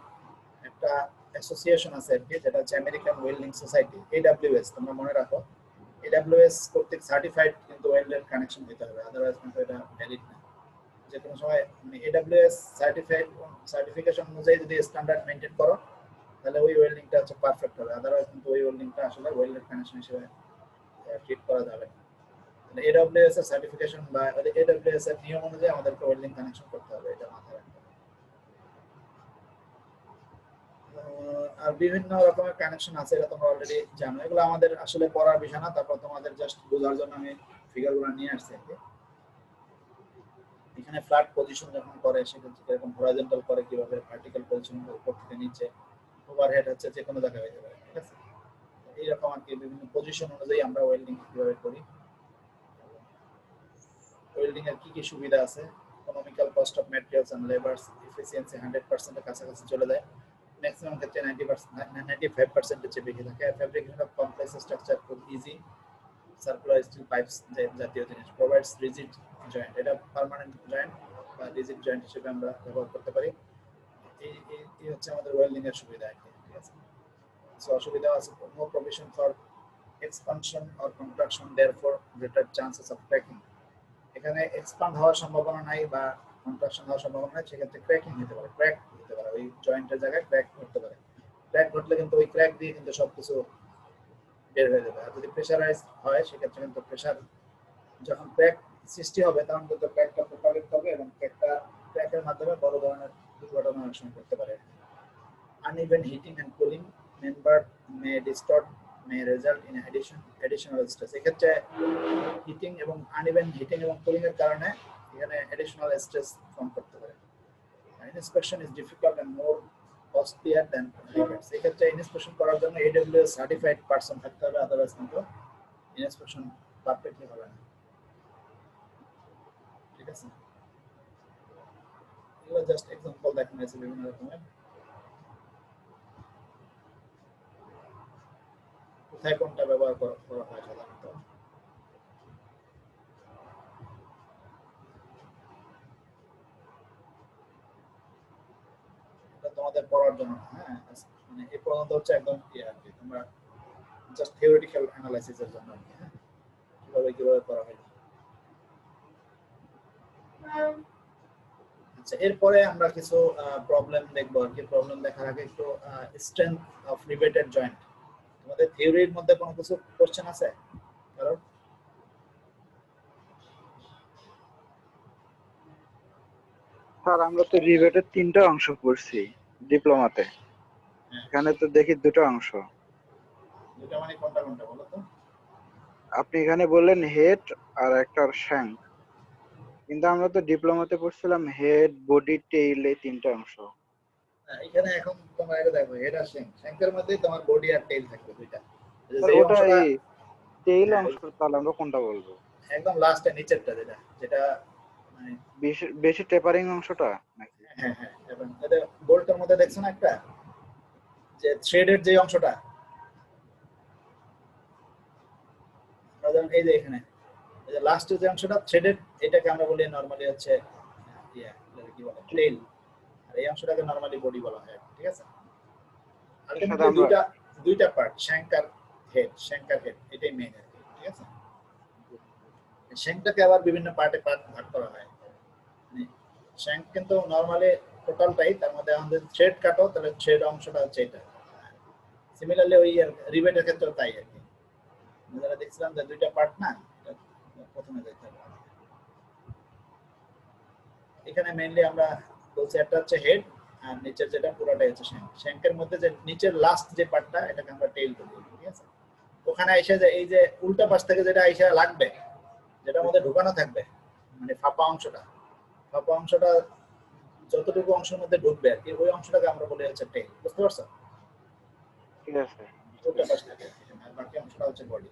একটা অ্যাসোসিয়েশন আছে আর কি, যেটা হচ্ছে আমেরিকান ওয়েল্ডিং সোসাইটি, AWS। তোমরা মনে রাখো, AWS কর্তৃক সার্টিফাইড কিন্তু ওয়েল্ডেড কানেকশন হতে হবে, আদারওয়াইজ কিন্তু এটা ভ্যালিড না। যে কোনো সময় মানে AWS সার্টিফিকেশন অনুযায়ী যদি স্ট্যান্ডার্ড মেইনটেইন করো তাহলে ওই ওয়েল্ডিংটা হচ্ছে পারফেক্ট হবে, আদারওয়াইজ কিন্তু ওই ওয়েল্ডিংটা আসলে ওয়েল্ডেড কানেকশন হিসেবে ট্রিট করা যাবে না। মানে AWS এর সার্টিফিকেশন বা AWS এর নিয়ম অনুযায়ী আমাদেরকে ওয়েল্ডিং কানেকশন করতে হবে, এটা মাথায় রাখতে হবে। আর বিভিন্ন রকমের কানেকশন আছে, এটা তোমরা অলরেডি জানো, এগুলো আমাদের আসলে পড়ার বিষয় না। তারপর তোমাদের জাস্ট বোঝার জন্য আমি ফিগারগুলো নিয়ে আসছি আর কি। এখানে ফ্ল্যাট পজিশন যখন করে সেক্ষেত্রে এরকম হরাইজন্টাল করে কিভাবে, ভার্টিক্যাল পজিশন উপর থেকে নিচে, ওভারহেড হচ্ছে যে কোনো জায়গায় হতে পারে, ঠিক আছে? এইরকম আর কি বিভিন্ন পজিশন অনুযায়ী আমরা ওয়েল্ডিং কিভাবে করি, ওয়েল্ডিং এর কি কি সুবিধা আছে। Economical cost of materials and labours, efficiency 100% এর কাছাকাছি চলে যায়। ম্যাক্সিমাম ক্ষেত্রে 90% 95% এর চেয়ে বেশি থাকে। ফ্যাব্রিকেশন অফ কমপ্লেক্স স্ট্রাকচার খুব ইজি। সার্কুলার স্টিল পাইপস জাতীয় জিনিস প্রোভাইডস রিজিড জয়েন্ট, এটা পার্মানেন্ট জয়েন্ট বা রিজিড জয়েন্ট হিসেবে আমরা ব্যবহার করতে পারি। এই হচ্ছে আমাদের ওয়েল্ডিং এর সুবিধা আর কি, ঠিক আছে। সো অসুবিধা আছে, no provision for expansion or contraction, therefore greater chances of cracking. এখানে এক্সপান্ড হওয়ার সম্ভাবনা নাই বা কন্ট্রাকশন হওয়ার সম্ভাবনা নাই, সেক্ষেত্রে ক্র্যাকিং হতে পারে, ক্র্যাক হতে পারে, ওই জয়েন্টের জায়গায় ক্র্যাক করতে পারে। ক্র্যাক ঘটলে কিন্তু ওই ক্র্যাক দিয়ে কিন্তু সবকিছু বের হয়ে যাবে। আর যদি প্রেসারাইজ হয় সেক্ষেত্রে কিন্তু প্রেসার যখন ক্র্যাক সৃষ্টি হবে তখন কিন্তু ক্র্যাকটা প্রপাগেট হবে এবং ক্র্যাকের মাধ্যমে বড় ধরনের দুর্ঘটনা অনেক সময় করতে পারে। Uneven heating and cooling member may distort, may result in additional stress. এক্ষেত্রে হিটিং এবং আনইভেন হিটিং এবং কুলিং এর কারণে এখানে অ্যাডিশনাল স্ট্রেস ফর্ম করতে পারে। Inspection is difficult and more costlier than repairs. এক্ষেত্রে ইন্সপেকশন করার জন্য AWS সার্টিফাইড পারসন থাকতে হবে, আদারওয়াইজ কিন্তু ইন্সপেকশন পারফেক্টলি হবে না, ঠিক আছে। এগুলো জাস্ট এক্সাম্পল দেখানো হয়েছে বিভিন্ন রকমের। কোথায় কোনটা ব্যবহার করা হয় সাধারণত, এটা তোমাদের পড়ার জন্য না, হ্যাঁ, মানে এই পর্যন্ত হচ্ছে একদম আর কি, তোমরা জাস্ট থিওরিটিক্যাল অ্যানালাইসিসের জন্য আর কি, হ্যাঁ, কিভাবে করা হয়। আচ্ছা, এরপরে আমরা কিছু প্রবলেম দেখবো আর কি। প্রবলেম দেখার আগে একটু স্ট্রেংথ অফ রিভেটেড জয়েন্ট। তোমাদের থিওরির মধ্যে কোনো কিছু কোশ্চেন আছে কারণ? স্যার আমরা তো রিভেটের 3টা অংশ পড়ছি ডিপ্লোমাতে, এখানে তো দেখি 2টা অংশ। দুটো মানে কোনটা কোনটা বলো তো? আপনি এখানে বললেন হেড আর একটা শ্যাঙ্ক, কিন্তু আমরা তো ডিপ্লোমাতে পড়ছিলাম হেড, বডি, টেইল, এই 3টা অংশ। এখানে এখন তোমরা এটা দেখো, হেড আর শ্যাঙ্কের মধ্যে তোমার বডি আর টেইল থাকবে দুইটা। স্যার যে ওটা অংশটা এই টেইল অংশ, তাহলে আমরা কোনটা বলবো? একদম লাস্টে নিচেরটা যেটা মানে বেশি টেপারিং অংশটা নাকি? হ্যাঁ হ্যাঁ, এবং এটা বোল্টের মধ্যে দেখছো না একটা যে থ্রেডের যে অংশটা, এই যে এখানে এই যে লাস্টের যে অংশটা থ্রেডের, এটাকে আমরা বলি নরমালি হচ্ছে কি বলে টেইল, আর এই অংশটাকে নরমালি বডি বলা হয়, ঠিক আছে। আলটিমেটলি দুইটা পার্ট, শ্যাঙ্ক আর হেড, এটাই মেইন আর কি, ঠিক আছে। শ্যাঙ্কটাকে আবার বিভিন্ন পার্টে ভাগ করা হয়। শ্যাঙ্ক কিন্তু নরমালি টোটালটাই, তার মধ্যে আমাদের থ্রেড কাটো তাহলে থ্রেড অংশটা হচ্ছে এটা। সিমিলারলি ওই রিভেটের ক্ষেত্রে তাই আর কি, যারা দেখছিলাম যে দুইটা পার্ট না, প্রথমে দেখতে হবে। এখানে মেইনলি আমরা বলছি একটা হচ্ছে হেড আর নিচের যেটা পুরোটাই হচ্ছে শ্যাঙ্ক। শ্যাঙ্কের মধ্যে যে নিচের লাস্ট যে পার্টটা, এটাকে আমরা টেইল বলি, ঠিক আছে। ওখানে এসে যে এই যে উল্টা পাশ থেকে যেটা এসে লাগবে, যেটার মধ্যে ঢোকানো থাকবে, মানে ফাঁপা অংশটা যতটুকু অংশের মধ্যে ঢুকবে আর কি, ওই অংশটাকে আমরা বলি হচ্ছে টেইল, বুঝতে পারছো? ঠিক আছে। উল্টা পাশ থেকে, আর বাকি অংশটা হচ্ছে বডি।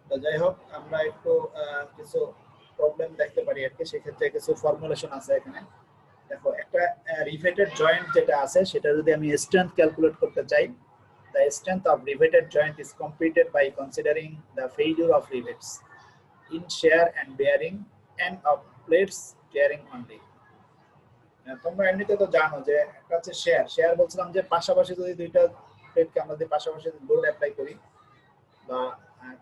তো যাই হোক, আমরা একটু কিছু প্রবলেম দেখতে পারি আর কি, সেক্ষেত্রে কিছু ফর্মুলেশন আছে এখানে। দেখো, একটা রিভেটেড জয়েন্ট যেটা আছে, সেটা যদি আমি স্ট্রেংথ ক্যালকুলেট করতে চাই, the strength of riveted joint is computed by considering the failure of rivets in shear and bearing and of plates bearing only. তোমরা এমনিতে তো জানো যে একটা হচ্ছে শেয়ার বলছিলাম যে পাশাপাশি যদি দুইটা প্লেটকে আমরা যদি পাশাপাশি লোড অ্যাপ্লাই করি বা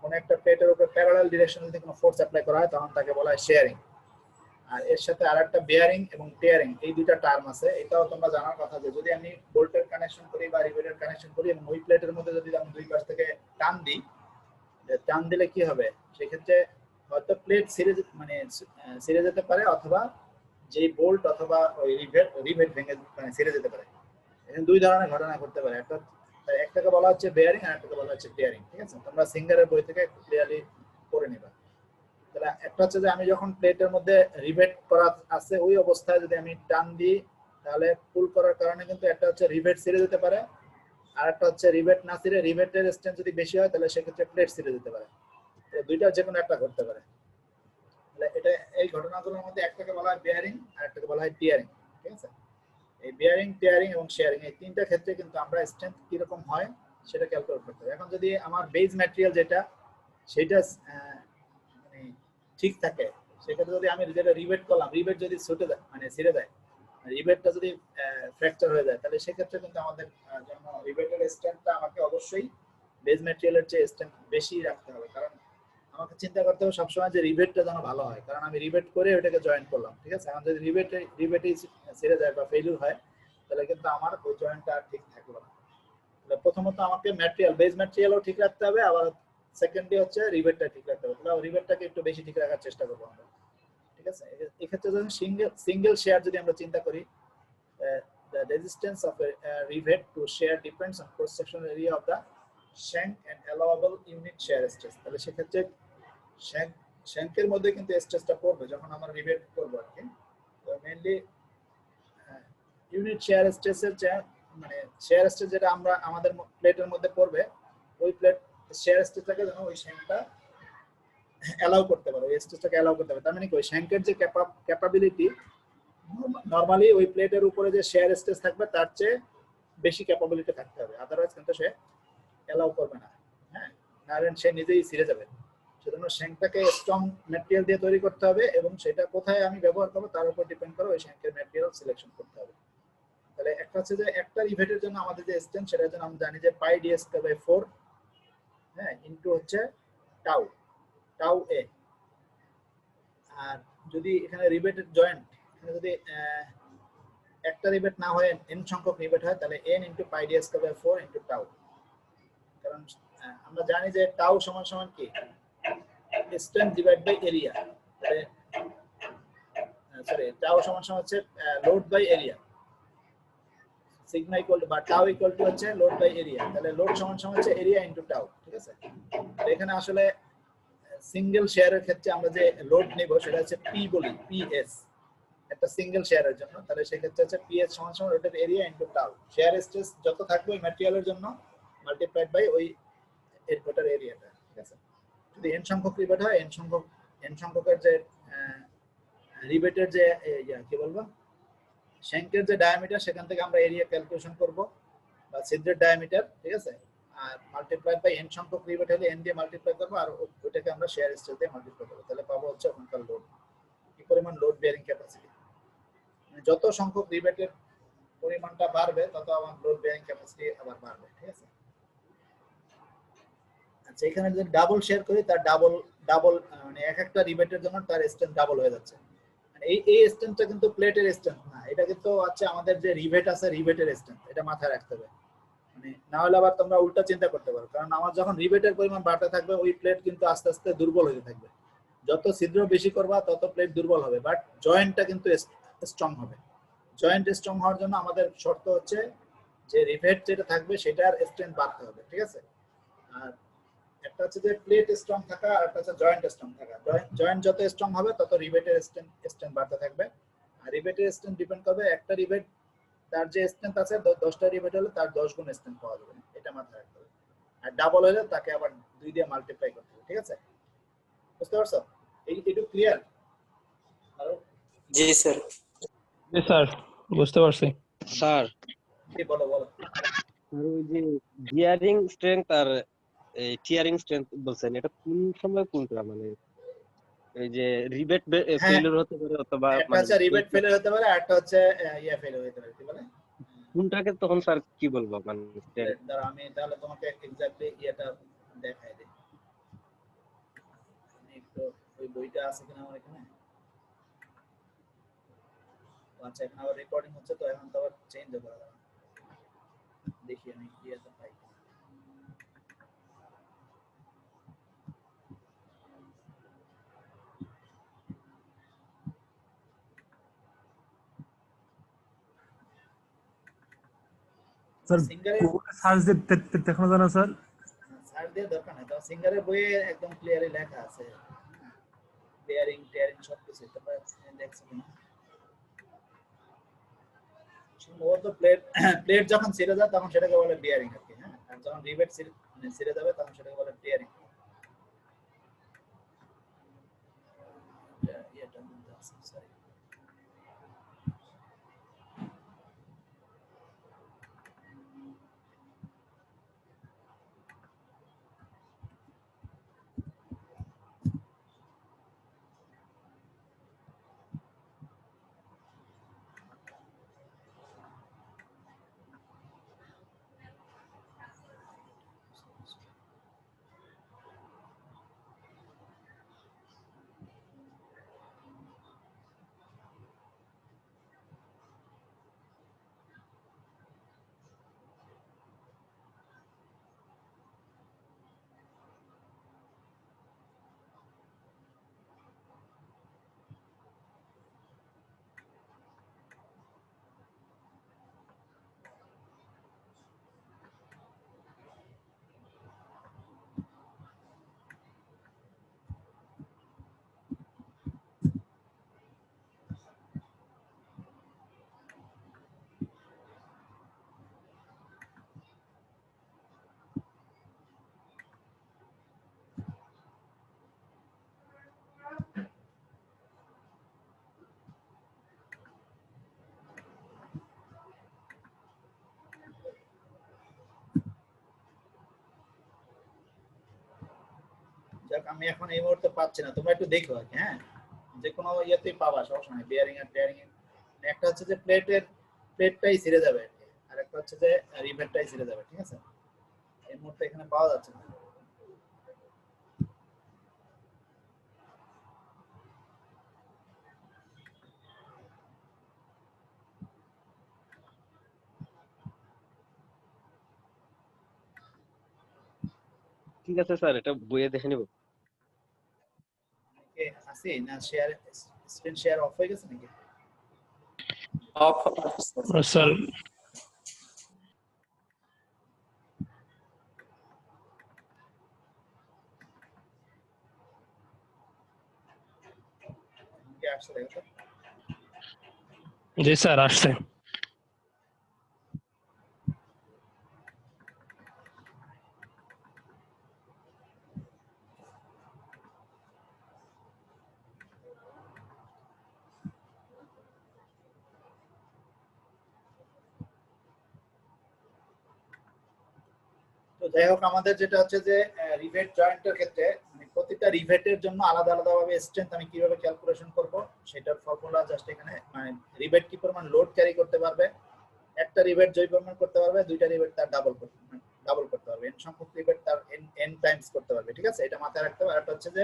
কোন একটা প্লেটের উপর প্যারালাল ডিরেকশনে যদি কোনো ফোর্স অ্যাপ্লাই করা হয়, তখন তাকে বলা হয় শেয়ারিং। আর এর সাথে আরেকটা বেয়ারিং এবং টিয়ারিং, এই দুইটা টার্ম আছে। এটাও তোমরা জানার কথা যে যদি আমি বোল্টের কানেকশন করি বা রিভেটের কানেকশন করি এবং ওই প্লেটের মধ্যে যদি আমি দুই পাশ থেকে টান দিই, টান দিলে কি হবে, সেক্ষেত্রে হয়তো প্লেট ছিঁড়ে যেতে পারে, অথবা যেই বোল্ট অথবা ওই রিভেট ভেঙে ছিঁড়ে যেতে পারে। এখানে দুই ধরনের ঘটনা ঘটতে পারে, একটাকে বলা হচ্ছে বেয়ারিং আর একটাকে বলা হচ্ছে টিয়ারিং, ঠিক আছে। তোমরা সিঙ্গারের বই থেকে ক্লিয়ারলি পড়ে নিবা। তাহলে একটা হচ্ছে যে আমি যখন প্লেটের মধ্যে রিভেট করা আছে ওই অবস্থায় যদি আমি টান দিই, তাহলে পুল করার কারণে কিন্তু একটা হচ্ছে রিভেট ছিঁড়ে যেতে পারে, আর একটা হচ্ছে রিভেট না ছিঁড়ে রিভেটের স্ট্রেংথ যদি বেশি হয় তাহলে সেক্ষেত্রে প্লেট ছিঁড়ে যেতে পারে। দুইটা যে কোনো একটা ঘটতে পারে। তাহলে এটা এই ঘটনাগুলোর মধ্যে একটাকে বলা হয় বিয়ারিং আর একটাকে বলা হয় টিয়ারিং। ঠিক আছে, এই বিয়ারিং, টিয়ারিং এবং শেয়ারিং এই তিনটা ক্ষেত্রে কিন্তু আমরা স্ট্রেংথ কিরকম হয় সেটা ক্যালকুলেট করতে হবে। এখন যদি আমার বেজ ম্যাটেরিয়াল যেটা সেটা মানে ঠিক থাকে, সেক্ষেত্রে যদি আমি যেটা রিবেট করলাম, রিবেট যদি ছুটে যায় মানে ছিঁড়ে যায়, রিবেটটা যদি ফ্র্যাকচার হয়ে যায়, তাহলে সেক্ষেত্রে কিন্তু আমাদের জন্য রিবেটের স্ট্রেংথটা আমাকে অবশ্যই বেজ ম্যাটেরিয়ালের চেয়ে স্ট্রেংথ বেশি রাখতে হবে। কারণ আমাকে চিন্তা করতে হবে সবসময় যে রিবেটটা যেন ভালো হয়, কারণ আমি রিবেট করে ওটাকে জয়েন করলাম। ঠিক আছে, এখন যদি রিবেটেই ছিঁড়ে যায় বা ফেলিউর হয়, তাহলে কিন্তু আমার ওই জয়েন্টটা ঠিক থাকলো না। তাহলে প্রথমত আমাকে ম্যাটেরিয়াল, বেজ ম্যাটেরিয়ালও ঠিক রাখতে হবে, আবার সেকেন্ডলি হচ্ছে রিবেটটা ঠিক রাখতে হবে। তাহলে রিবেটটাকে একটু বেশি ঠিক রাখার চেষ্টা করবো আমরা। ঠিক আছে, এক্ষেত্রে যদি সিঙ্গেল শেয়ার যদি আমরা চিন্তা করি, the resistance of a rivet to shear depends on cross sectional area of the shank and allowable unit shear stress। তাহলে সেক্ষেত্রে শ্যাঙ্কের মধ্যে কিন্তু স্ট্রেসটা পড়বে যখন আমরা রিবেট করবো আর কি। তো মেইনলি ইউনিট শেয়ার স্ট্রেসের মানে শেয়ার স্ট্রেস যেটা আমরা আমাদের প্লেটের মধ্যে পড়বে, ওই প্লেট শেয়ার স্ট্রেসটাকে যেন ওই শ্যাঙ্কটা অ্যালাউ করতে পারে, ওই স্ট্রেসটাকে অ্যালাউ করতে পারে। তার মানে কি ওই শ্যাঙ্কের যে ক্যাপাবিলিটি, নরমালি ওই প্লেটের উপরে যে শেয়ার স্ট্রেস থাকবে তার চেয়ে বেশি ক্যাপাবিলিটি থাকতে হবে, আদারওয়াইজ কিন্তু সে অ্যালাউ করবে না। হ্যাঁ, নারেন সে নিজেই ছিঁড়ে যাবে। সেজন্য শ্যাঙ্কটাকে স্ট্রং ম্যাটেরিয়াল দিয়ে তৈরি করতে হবে এবং সেটা কোথায় আমি ব্যবহার করবো তার উপর ডিপেন্ড করে ওই শ্যাঙ্কের ম্যাটেরিয়াল সিলেকশন করতে হবে। তাহলে একটা হচ্ছে যে একটা রিভেটের জন্য আমাদের যে স্ট্রেংথ, সেটার জন্য আমরা জানি যে পাই ডি স্কয়ার বাই 4, হ্যাঁ, ইনটু হচ্ছে টাউ এ। আর যদি এখানে রিভেটেড জয়েন্ট, এখানে যদি একটা রিভেট না হয় n সংখ্যক রিভেট হয়, তাহলে n into pi D square by 4 into tau. কারণ আমরা জানি যে টাউ সমান সমান কি strength divide by area. Sorry, tau সমান সমান হচ্ছে load by area. Sigma equal to বা টাউ ইকুয়াল টু হচ্ছে লোড বাই এরিয়া। তাহলে লোড সমান সমান হচ্ছে এরিয়া ইনটু টাউ। ঠিক আছে, তো এখানে আসলে সিঙ্গেল শেয়ারের ক্ষেত্রে আমরা যে লোড নিব সেটা হচ্ছে পি বলি, পিএস একটা সিঙ্গেল শেয়ারের জন্য। তাহলে সেক্ষেত্রে হচ্ছে পিএস সমান সমান ওটার area into tau. Share stress যত থাকবে ওই ম্যাটেরিয়ালের জন্য মাল্টিপ্লাইড বাই ওই ওটার এরিয়াটা। ঠিক আছে, যদি এন সংখ্যক রিবেট হয়, এন সংখ্যকের যে রিবেটের যে কি বলবো শ্যাঙ্কের যে ডায়ামিটার, সেখান থেকে আমরা এরিয়া ক্যালকুলেশন করব বা ছিদ্রের ডায়ামিটার। ঠিক আছে, আর মাল্টিপ্লাইড বাই এন সংখ্যক রিবেট হলে এন দিয়ে মাল্টিপ্লাই করব, আর ওটাকে আমরা শেয়ার স্ট্রেস দিয়ে মাল্টিপ্লাই করব। তাহলে পাবো হচ্ছে ওখানকার লোড, কি পরিমাণ লোড বেয়ারিং ক্যাপাসিটি। যত সংখ্যক রিবেটের পরিমাণটা বাড়বে তত আমার লোড বেয়ারিং ক্যাপাসিটি আবার বাড়বে। ঠিক আছে, আচ্ছা এখানে যদি ডাবল শেয়ার করি, তার ডাবল মানে এক একটা রিবেটের জন্য তার স্ট্রেংথ ডাবল হয়ে যাচ্ছে। মানে এই স্ট্রেংথটা কিন্তু প্লেটের স্ট্রেংথ না, এটা কিন্তু হচ্ছে আমাদের যে রিবেট আছে রিবেটের স্ট্রেংথ। এটা মাথায় রাখতে হবে, মানে না হলে আবার তোমরা উল্টা চিন্তা করতে পারো। কারণ আমার যখন রিবেটের পরিমাণ বাড়তে থাকবে, ওই প্লেট কিন্তু আস্তে আস্তে দুর্বল হতে থাকবে। যত ছিদ্র বেশি করবা তত প্লেট দুর্বল হবে, বাট জয়েন্টটা কিন্তু স্ট্রং হবে। জয়েন্ট স্ট্রং হওয়ার জন্য আমাদের শর্ত হচ্ছে যে রিভেট যেটা থাকবে সেটার স্ট্রেংথ বাড়তে হবে। ঠিক আছে, আর একটা হচ্ছে যে প্লেট স্ট্রং থাকা, আর একটা হচ্ছে জয়েন্ট স্ট্রং থাকা। জয়েন্ট যত স্ট্রং হবে তত রিভেটের স্ট্রেংথ বাড়তে থাকবে। আর রিভেটের স্ট্রেংথ ডিপেন্ড করবে একটা রিভেট, তার যে স্ট্রেংথ আছে 10টা রিভেট হলে তার 10 গুণ স্ট্রেংথ পাওয়া যাবে, এটা মাথায় রাখতে হবে। আর ডাবল হলে তাকে আবার 2 দিয়ে মাল্টিপ্লাই করতে হবে। ঠিক আছে, বুঝতে পারছো? এইটুকু ক্লিয়ার? জি স্যার। জি স্যার, বুঝতে পারছি। স্যার কি বলো? আর ওই যে বিয়ারিং স্ট্রেংথ আর এই টিয়ারিং স্ট্রেংথ বলছেন, এটা কোন সময় কোনটা? মানে এই যে রিবেট ফেলিওর হতে পারে অথবা একটা হচ্ছে রিবেট ফেলিওর হতে পারে, আর একটা হচ্ছে ইয়া ফেলিওর হতে পারে। কি বলে কোনটাকে তখন স্যার কি বলবো? মানে দাঁড়া, আমি তাহলে তোমাকে এক্স্যাক্টলি ইয়েটা দেখাই দিই। আমি একটু ওই বইটা আছে কিনা আমার এখানে। আচ্ছা, এখন আবার রেকর্ডিং হচ্ছে, তো এখন তো আবার চেঞ্জ হবে। দেখি আমি ইয়েটা পাই। স্যার সিঙ্গারে সার্চ দিয়ে দেখানো যায় না স্যার? সার্চ দিয়ে দরকার নেই, তো সিঙ্গারের বইয়ে একদম ক্লিয়ারলি লেখা আছে বেয়ারিং টিয়ারিং সবকিছু। তোমরা দেখছো না? সম্ভবত প্লেট যখন ছিঁড়ে যায় তখন সেটাকে বলে বিয়ারিং আর কি। হ্যাঁ, আর যখন রিবেট ছিঁড়ে যাবে তখন সেটাকে বলে টিয়ারিং। দেখ আমি এখন এই মুহূর্তে পাচ্ছি না, তোমরা একটু দেখো আর কি। হ্যাঁ, যে কোনো ইয়েতেই পাবা, সমস্যা নেই। বিয়ারিং আর টিয়ারিং একটা হচ্ছে যে প্লেটটাই ছিঁড়ে যাবে আর কি, আর একটা হচ্ছে যে রিভেটটাই ছিঁড়ে যাবে। ঠিক আছে, এই মুহূর্তে এখানে পাওয়া যাচ্ছে না। ঠিক আছে স্যার, এটা বইয়ে দেখে নিব। কে আসি না, শেয়ার স্ক্রিন শেয়ার অফ হয়ে গেছে নাকি? অফ স্যার কে আসছে দেখো তো? জি স্যার আসছে। তো যাই হোক, আমাদের যেটা হচ্ছে যে রিভেট জয়েন্টের ক্ষেত্রে মানে প্রতিটা রিভেটের জন্য আলাদা আলাদা ভাবে স্ট্রেংথ আমি কিভাবে ক্যালকুলেশন করব সেটার ফর্মুলা জাস্ট এখানে। মানে রিভেট কি পরিমাণ লোড ক্যারি করতে পারবে, একটা রিভেট যেই পরিমাণ করতে পারবে, দুইটা রিভেট তার ডাবল করতে পারবে, এন সংখ্যক রিভেট তার এন টাইমস করতে পারবে। ঠিক আছে, এটা মাথায় রাখতে হবে। আর একটা হচ্ছে যে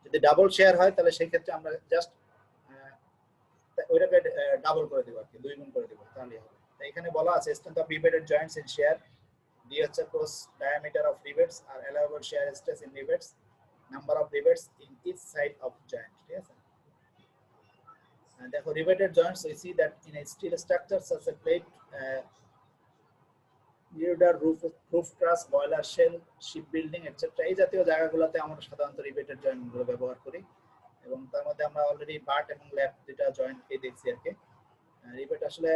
যদি ডাবল শেয়ার হয় তাহলে সেই ক্ষেত্রে আমরা জাস্ট ওইটাকে ডাবল করে দেব আর কি, দুই গুণ করে দেব, তাহলেই হবে। তো এখানে বলা আছে strength of riveted Joints in share, D হচ্ছে cross diameter of rivets are allowable shear stress in rivets, number of rivets in each side of joint. ঠিক আছে, and therefore riveted joints we see that in a steel structure such as plate, girder, roof truss, boiler shell, shipbuilding etc. এই জাতীয় জায়গাগুলোতে আমরা সাধারণত riveted joint গুলো ব্যবহার করি, এবং তার মধ্যে আমরা অলরেডি বাট এবং ল্যাপ দুটো জয়েন্ট কে দেখছি আর কি। রিভেট আসলে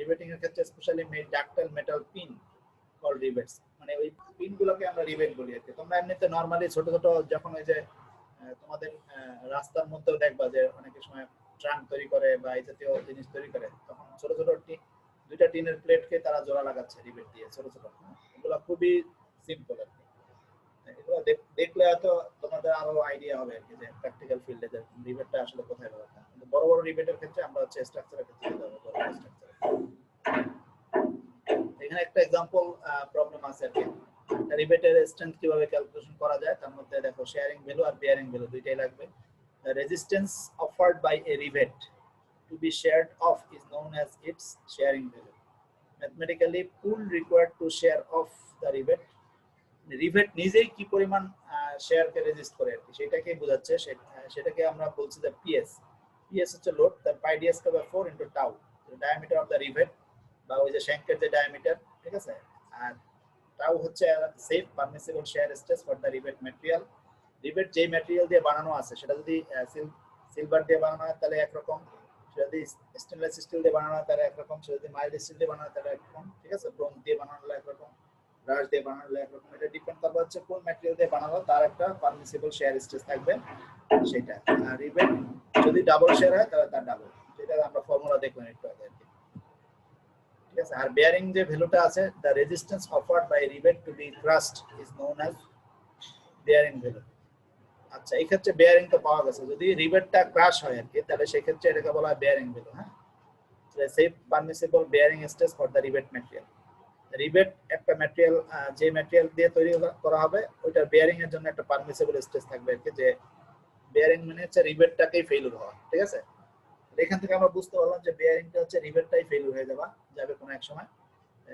রিভেটিং এর ক্ষেত্রে specially made ductile metal pin call rivets, মানে ওই পিনগুলোকে আমরা রিভেট বলি আর কি। তোমরা এমনিতে নরমালি ছোট ছোট যখন ওই যে তোমাদের রাস্তার মধ্যেও দেখবা যে অনেক সময় ট্রাঙ্ক তৈরি করে বা এই জাতীয় জিনিস তৈরি করে, তখন ছোট ছোট দুইটা টিনের প্লেটকে তারা জোড়া লাগাচ্ছে রিভেট দিয়ে, ছোট ছোট। এগুলো খুবই সিম্পল আর কি। এগুলো দেখলে হয়তো তোমাদের আরো আইডিয়া হবে আর কি, যে প্র্যাকটিক্যাল ফিল্ডে যে রিভেটটা আসলে কোথায় ব্যবহার। কিন্তু বড় বড় রিভেটের ক্ষেত্রে আমরা হচ্ছে স্ট্রাকচারের ক্ষেত্রে যেতে হবে, বড় বড় স্ট্রাকচার। এখানে একটা एग्जांपल প্রবলেম আছে আর কি, রিভেটের স্ট্রেংথ কিভাবে ক্যালকুলেশন করা যায়। তার মধ্যে দেখো শেয়ারিং ভ্যালু আর বিয়ারিং ভ্যালু দুইটাই লাগবে। The resistance offered by a rivet to be shared off is known as its sharing value. Mathematically, pull required to share off the rivet, rivet নিজেই কি পরিমাণ শেয়ারকে রেজিস্ট করে আর কি, সেটাকে বোঝাচ্ছে। সেটাকে আমরা বলছি যে পিএস হচ্ছে লোড, তার pi D square by 4 into tau, diameter of the rivet বা ওই যে শ্যাঙ্কের যে ডায়ামিটার। ঠিক আছে, আর টাউ হচ্ছে safe permissible shear stress for the rivet material. Rivet যেই ম্যাটেরিয়াল দিয়ে বানানো আছে সেটা যদি সিলভার দিয়ে বানানো হয় তাহলে একরকম, সেটা যদি স্টেনলেস স্টিল দিয়ে বানানো হয় তাহলে একরকম, সেটা যদি মাইল্ড স্টিল দিয়ে বানানো হয় তাহলে একরকম। ঠিক আছে, ব্রোঞ্জ দিয়ে বানানো হলে একরকম, ব্রাশ দিয়ে বানানো হলে একরকম। এটা ডিপেন্ড করবে হচ্ছে কোন ম্যাটেরিয়াল দিয়ে বানানো, তার একটা পারমিসিবল শেয়ার স্ট্রেস থাকবে সেটা। আর রিভেট যদি ডাবল শেয়ার হয় তাহলে তার ডাবল, যেটা আমরা ফর্মুলা দেখলাম একটু আগে আর কি। ঠিক আছে, আর বেয়ারিং যে ভ্যালুটা আছে, the resistance offered by rivet to be crushed is known as bearing value. আচ্ছা, এই ক্ষেত্রে বেয়ারিং তো পাওয়া গেছে, যদি রিভেটটা ক্রাশ হয় আর কি তাহলে সেই ক্ষেত্রে এটাকে বলা হয় বেয়ারিং ভ্যালু। হ্যাঁ, safe permissible bearing stress for the rivet material. Rivet একটা ম্যাটেরিয়াল, যে ম্যাটেরিয়াল দিয়ে তৈরি করা হবে ওইটার বেয়ারিং এর জন্য একটা পারমিসিবল স্ট্রেস থাকবে আর কি, যে বেয়ারিং মানে হচ্ছে রিভেটটাকেই ফেলিউর হওয়া। ঠিক আছে, এখান থেকে আমরা বুঝতে পারলাম যে বেয়ারিংটা হচ্ছে রিভেটটাই ফেলিউর হয়ে যাবে কোনো এক সময়।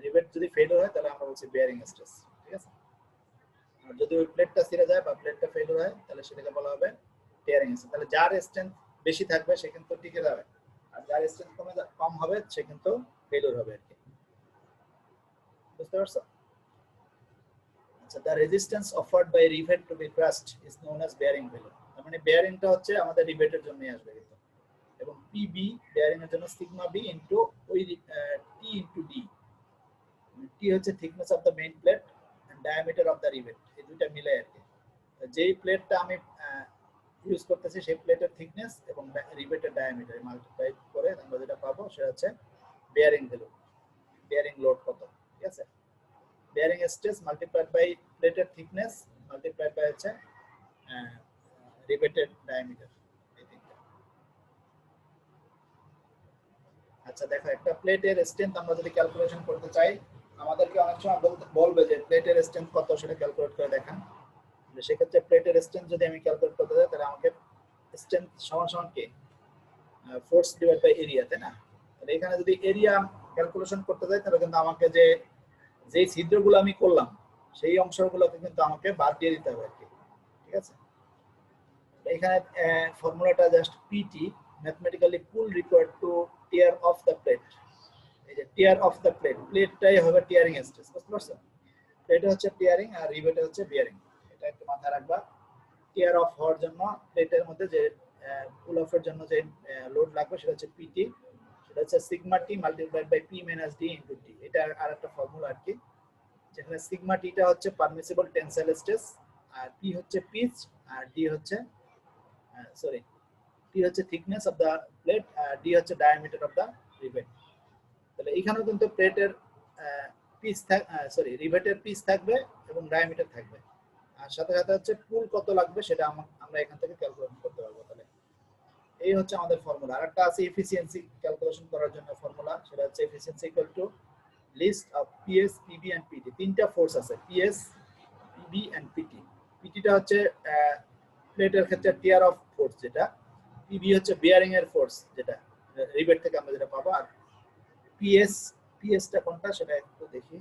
রিভেট যদি ফেলিউর হয় তাহলে আমরা বলছি বেয়ারিং স্ট্রেস। ঠিক আছে, আর যদি ওই প্লেটটা ছিঁড়ে যায় বা প্লেটটা ফেলিউর হয় তাহলে সেটাকে বলা হবে টিয়ারিং স্ট্রেস। তাহলে যার স্ট্রেংথ বেশি থাকবে সে কিন্তু টিকে যাবে, আর যার স্ট্রেংথ কম হবে সে কিন্তু ফেলিউর হবে আর কি। বুঝতে পারছো? আচ্ছা, the resistance offered by rivet to be crushed is known as bearing value. তার মানে বেয়ারিংটা হচ্ছে আমাদের রিভেটের জন্যই আসবে কিন্তু, এবং পিবি বেয়ারিং এর জন্য সিগমা বি ইনটু ওই টি ইনটু ডি। টি হচ্ছে thickness of the main plate and diameter of the rivet, এই দুইটা মিলে আর কি। যেই প্লেটটা আমি ইউজ করতেছি সেই প্লেটের থিকনেস এবং রিভেটের ডায়ামিটার মাল্টিপ্লাই করে আমরা যেটা পাবো সেটা হচ্ছে বেয়ারিং ভ্যালু, বেয়ারিং লোড কত। ঠিক আছে, bearing stress multiplied by plate thickness multiplied by হচ্ছে রিবেটেড ডায়ামিটার, এই তিনটা। আচ্ছা দেখো, একটা প্লেটের স্ট্রেংথ আমরা যদি ক্যালকুলেশন করতে চাই, আমাদেরকে অনেক সময় বলবে যে প্লেটের স্ট্রেংথ কত, সেটা ক্যালকুলেট করে দেখান। সেক্ষেত্রে প্লেটের স্ট্রেংথ যদি আমি ক্যালকুলেট করতে চাই, তাহলে আমাকে স্ট্রেংথ সমান সমান কি ফোর্স ডিভাইড বাই এরিয়া, তাই না? তাহলে এখানে যদি এরিয়া ক্যালকুলেশন করতে যাই, তাহলে কিন্তু আমাকে যে ছিদ্রগুলো আমি করলাম সেই অংশগুলোকে কিন্তু আমাকে বাদ দিয়ে দিতে হবে আর কি, ঠিক আছে? এখানে ফর্মুলাটা just PT, mathematically pull required to tear off the plate. এই যে টিয়ার অফ দ্য প্লেট, প্লেটটাই হবে টিয়ারিং স্ট্রেস, বুঝতে পারছো? এটা হচ্ছে টিয়ারিং আর রিবেট হচ্ছে বিয়ারিং, এটা একটু মাথায় রাখবা। টিয়ার অফ হওয়ার জন্য প্লেটের মধ্যে যে পুল অফের জন্য যে লোড লাগবে সেটা হচ্ছে পিটি, সেটা হচ্ছে sigma T multiplied by P minus D into T. এটা আরেকটা ফর্মুলা আর কি, যেখানে সিগমা টিটা হচ্ছে পারমিসিবল টেনসাইল স্ট্রেস, আর পি হচ্ছে পিচ, আর ডি হচ্ছে টি হচ্ছে থিকনেস অফ দা প্লেট, আর ডি হচ্ছে ডায়ামিটার অফ দা রিবেট। তাহলে এখানেও কিন্তু প্লেটের পিচ রিবেটের পিচ থাকবে এবং ডায়ামিটার থাকবে, আর সাথে সাথে হচ্ছে পুল কত লাগবে সেটা আমরা এখান থেকে ক্যালকুলেট করতে পারবো। তাহলে এই হচ্ছে আমাদের ফর্মুলা। আরেকটা আছে এফিসিয়েন্সি ক্যালকুলেশন করার জন্য ফর্মুলা, সেটা হচ্ছে efficiency equal to least of PS, PB and PT. তিনটা ফোর্স আছে, পিএস, পিবি এন্ড পিটি। পিটিটা হচ্ছে প্লেটের ক্ষেত্রে টিয়ার অফ ফোর্স, যেটা পিবি হচ্ছে বিয়ারিং এর ফোর্স, যেটা রিবেট থেকে আমরা যেটা পাবো। আর পিএসটা কোনটা সেটা একটু দেখি।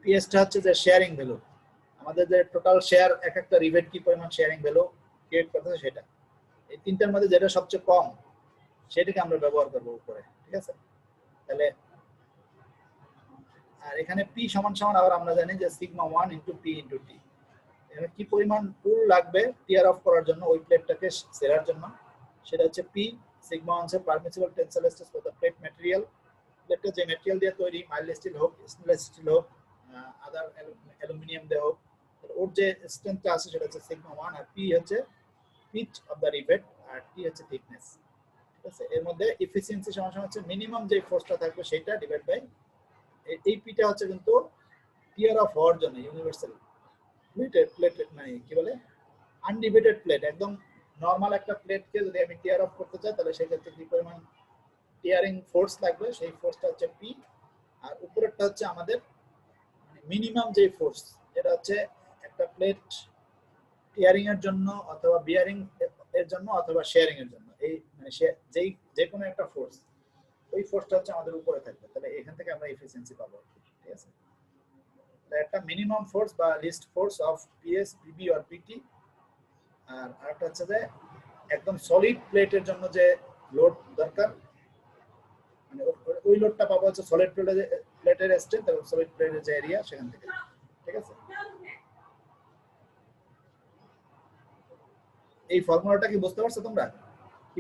পিএসটা হচ্ছে যে শেয়ারিং ভ্যালু, আমাদের যে টোটাল শেয়ার এক একটা রিবেট কি পরিমাণ শেয়ারিং ভ্যালু ক্রিয়েট করতেছে সেটা। এই তিনটার মধ্যে যেটা সবচেয়ে কম সেটাকে আমরা ব্যবহার করব উপরে, ঠিক আছে? তাহলে আর এখানে পি সমান সমান আবার আমরা জানি যে সিগমা 1 ইনটু পি ইনটু টি। এখানে কি পরিমাণ পুল লাগবে টিয়ার অফ করার জন্য ওই প্লেটটাকে সেরার জন্য, সেটা হচ্ছে পি। সিগমা হচ্ছে permissible tensile stress for the plate material. প্লেটটা যে ম্যাটেরিয়াল দিয়ে তৈরি, মাইল্ড স্টিল হোক, স্টেনলেস স্টিল হোক, আদার অ্যালুমিনিয়াম দিয়ে হোক, ওর যে স্ট্রেংথটা আছে সেটা হচ্ছে সিগমা 1, আর পি হচ্ছে পিচ অফ দ্য রিবেট, আর টি হচ্ছে থিকনেস, ঠিক আছে? এর মধ্যে এফিসিয়েন্সি সমান সমান হচ্ছে মিনিমাম যে ফোর্সটা থাকবে সেটা ডিভাইড বাই এই পিটা হচ্ছে কিন্তু টিয়ার অফ হওয়ার জন্য ইউনিভার্সাল প্লেট মানে কি বলে আনডিভাইডেড প্লেট। একদম নরমাল একটা প্লেটকে যদি আমি টিয়ার অফ করতে চাই, তাহলে সেক্ষেত্রে কি পরিমাণ টিয়ারিং ফোর্স লাগবে, সেই ফোর্সটা হচ্ছে পি। আর উপরেরটা হচ্ছে আমাদের মিনিমাম যে ফোর্স, যেটা হচ্ছে একটা প্লেট টিয়ারিং এর জন্য অথবা বিয়ারিং এর জন্য অথবা শেয়ারিং এর জন্য, এই মানে যেই যে কোনো একটা ফোর্স, ওই ফোর্সটা হচ্ছে আমাদের উপরে থাকবে। তাহলে এখান থেকে আমরা এফিসিয়েন্সি পাবো, ঠিক আছে? একটা মিনিমাম ফোর্স বা least force of PS, PB or PT. আর আরেকটা হচ্ছে যে একদম সলিড প্লেটের জন্য যে লোড দরকার, মানে ওই লোডটা পাবো হচ্ছে সলিড প্লেটের স্ট্রেংথ এবং সলিড প্লেটের যে এরিয়া সেখান থেকে, ঠিক আছে? এই ফর্মুলাটা কি বুঝতে পারছো তোমরা?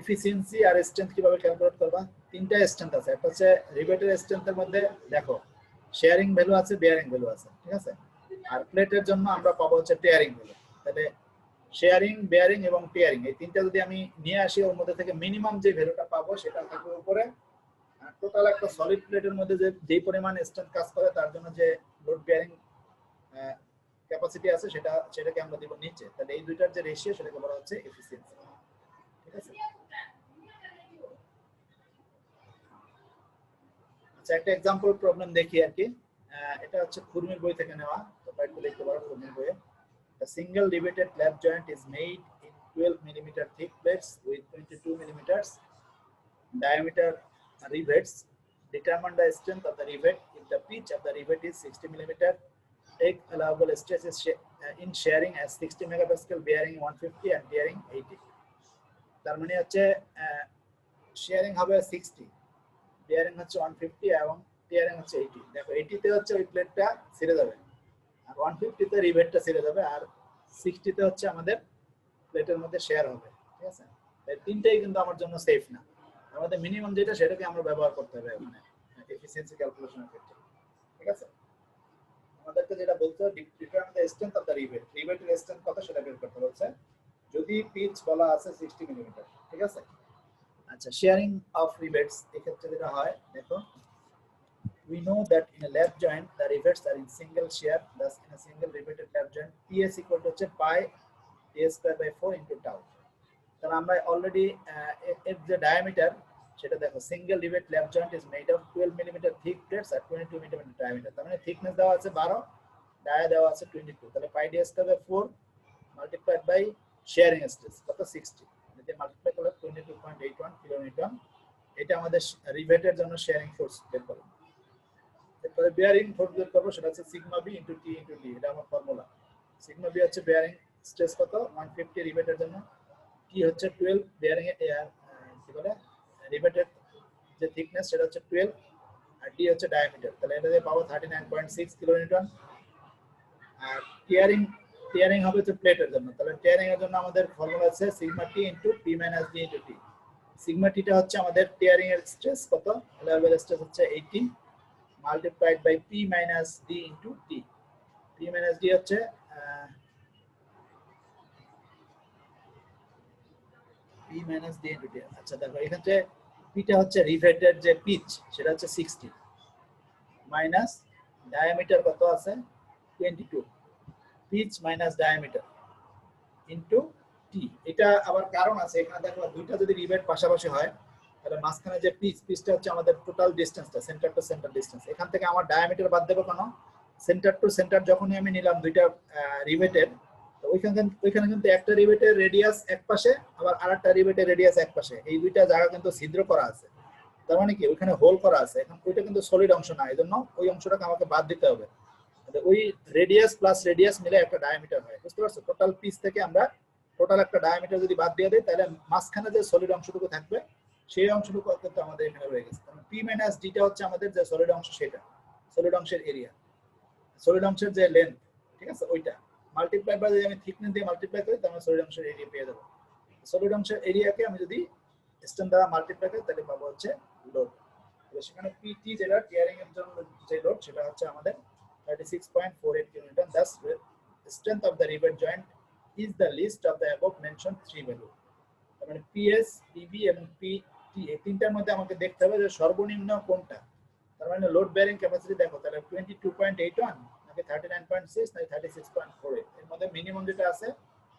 এফিসিয়েন্সি আর স্ট্রেংথ কিভাবে ক্যালকুলেট করবা? তিনটা স্ট্রেংথ আছে। একটা হচ্ছে রিবেটের স্ট্রেংথের মধ্যে দেখো শেয়ারিং ভ্যালু আছে, বিয়ারিং ভ্যালু আছে, ঠিক আছে? আর প্লেটের জন্য আমরা পাবো হচ্ছে টিয়ারিং ভ্যালু। তাহলে শেয়ারিং, বিয়ারিং এবং টিয়ারিং এই তিনটা যদি আমি নিয়ে আসি, ওর মধ্যে থেকে মিনিমাম যে ভ্যালুটা পাবো সেটা থাকবে উপরে। আর টোটাল একটা সলিড প্লেটের মধ্যে যেই পরিমাণ স্ট্রেংথ কাজ করে তার জন্য যে লোড বিয়ারিং ক্যাপাসিটি আছে সেটাকে আমরা দিব নিচে। তাহলে এই দুইটার যে রেশিও সেটাকে বলা হচ্ছে এফিসিয়েন্সি, ঠিক আছে? আচ্ছা, একটা এক্সাম্পল প্রবলেম দেখি আর কি। এটা হচ্ছে খুরমির বই থেকে নেওয়া, তোমরা একটু দেখতে পারো খুরমির বইয়ে। The single riveted lap joint is made in 12 mm thick plates with 22 mm diameter rivets. Determine the strength of the rivet if the pitch of the rivet is 60 mm. Take allowable stress is in sharing as 60 megapascal, bearing 150 and bearing 80. তার মানে হচ্ছে sharing হবে 60, bearing হচ্ছে 150 এবং tearing হচ্ছে 80। দেখো 80 তে হচ্ছে ওই প্লেটটা ছিঁড়ে যাবে, আর 150 তে রিভেটটা ছিঁড়ে যাবে, আর 60 তে হচ্ছে আমাদের প্লেটের মধ্যে শেয়ার হবে, ঠিক আছে? এই তিনটাই কিন্তু আমার জন্য সেফ না। আমাদের মিনিমাম যেটা সেটাকে আমরা ব্যবহার করতে হবে মানে এফিসিয়েন্সি ক্যালকুলেশনের ক্ষেত্রে, ঠিক আছে? আমাদেরকে যেটা বলতে হবে determine the strength of the rivet, রিভেটের স্ট্রেংথ কত সেটা বের করতে বলছে। যদি পিচ বলা আছে 60 mm, ঠিক আছে? আচ্ছা, শেয়ারিং অফ রিবেটস এই ক্ষেত্রে যেটা হয় দেখো, we know that in a lap joint the rivets are in single shear, thus in a single riveted lap joint PS equal to হচ্ছে pi a square by 4 into tau. তাহলে আমরা already এর যে ডায়ামিটার সেটা দেখো, single rivet lap joint is made of 12 millimetre thick plates আর 22 millimetre diameter. তার মানে থিকনেস দেওয়া আছে 12, ডায়া দেওয়া আছে 22। তাহলে pi D square by 4 multiplied by shearing stress কত 60, এতে মাল্টিপ্লাই করলে 22.81 কিলোনিউটন। এটা আমাদের রিভেটের জন্য শেয়ারিং ফোর্স বের করব। এরপরে বেয়ারিং ফোর্স বের করব, সেটা হচ্ছে sigma B into T into D. এটা আমার ফর্মুলা। সিগমা বি হচ্ছে বেয়ারিং স্ট্রেস কত 150 রিভেটের জন্য, টি হচ্ছে 12 বেয়ারিং এর কি বলে রিভেটের যে থিকনেস সেটা হচ্ছে 12 আর ডি হচ্ছে ডায়ামিটার। তাহলে এটা দিয়ে পাবো 39.6 কিলোনিউটন। আর টিয়ারিং হবে তো প্লেটের জন্য। তাহলে টিয়ারিং এর জন্য আমাদের ফর্মুলা আছে sigma T into P minus D into T. Sigma টিটা হচ্ছে আমাদের টিয়ারিং এর স্ট্রেস কত, লেভেল স্ট্রেস হচ্ছে 80 multiplied by P minus D into T. P minus D হচ্ছে P minus D into T. আচ্ছা দেখো এখানে পিটা হচ্ছে রিভেটের যে পিচ সেটা হচ্ছে 60 মাইনাস ডায়ামিটার কত আছে 22, pitch minus diameter into T. এটা আবার কারণ আছে, এখানে দেখো দুইটা যদি রিভেট পাশাপাশি হয় তাহলে মাঝখানে যে পিচটা হচ্ছে আমাদের টোটাল ডিসটেন্সটা, সেন্টার টু সেন্টার ডিসটেন্স। এখান থেকে আমার ডায়ামিটার বাদ দেবো কেন, সেন্টার টু সেন্টার যখনই আমি নিলাম দুইটা রিভেটের, ওইখানে কিন্তু একটা রিভেটের রেডিয়াস এক পাশে আবার আরেকটা রিভেটের রেডিয়াস এক পাশে, এই দুইটা জায়গা কিন্তু ছিদ্র করা আছে। তার মানে কি ওইখানে হোল করা আছে, এখন ওইটা কিন্তু সলিড অংশ না, এজন্য ওই অংশটাকে আমাকে বাদ দিতে হবে। ওই রেডিয়াস প্লাস রেডিয়াস মিলে একটা ডায়ামিটার হয়, বুঝতে পারছো? টোটাল পিচ থেকে আমরা টোটাল একটা ডায়ামিটার যদি বাদ দিয়ে দেই তাহলে মাঝখানে যে সলিড অংশটুকু থাকবে সেই অংশটুকু কিন্তু আমাদের এখানে রয়ে গেছে। কারণ পি মাইনাস ডিটা হচ্ছে আমাদের যে সলিড অংশ, সেটা সলিড অংশের এরিয়া, সলিড অংশের যে লেন্থ, ঠিক আছে, ওইটা মাল্টিপ্লাই বাই যদি আমি থিকনেস দিয়ে মাল্টিপ্লাই করি তাহলে সলিড অংশের এরিয়া পেয়ে যাবো। সলিড অংশের এরিয়াকে আমি যদি স্ট্যান দ্বারা মাল্টিপ্লাই করি তাহলে পাবো হচ্ছে লোড। সেখানে পিটি যেটা টিয়ারিং এর জন্য যে লোড সেটা হচ্ছে আমাদের 36.48 kilonewton. Thus, strength of the rivet joint is the least of the above mentioned three value. মানে PS, PB এবং PT এই তিনটার মধ্যে আমাকে দেখতে হবে যে সর্বনিম্ন কোনটা। তার মানে লোড বেয়ারিং ক্যাপাসিটি দেখো তাহলে 22.81 নাকি 39.6 নাকি 36.48, এর মধ্যে মিনিমাম যেটা আছে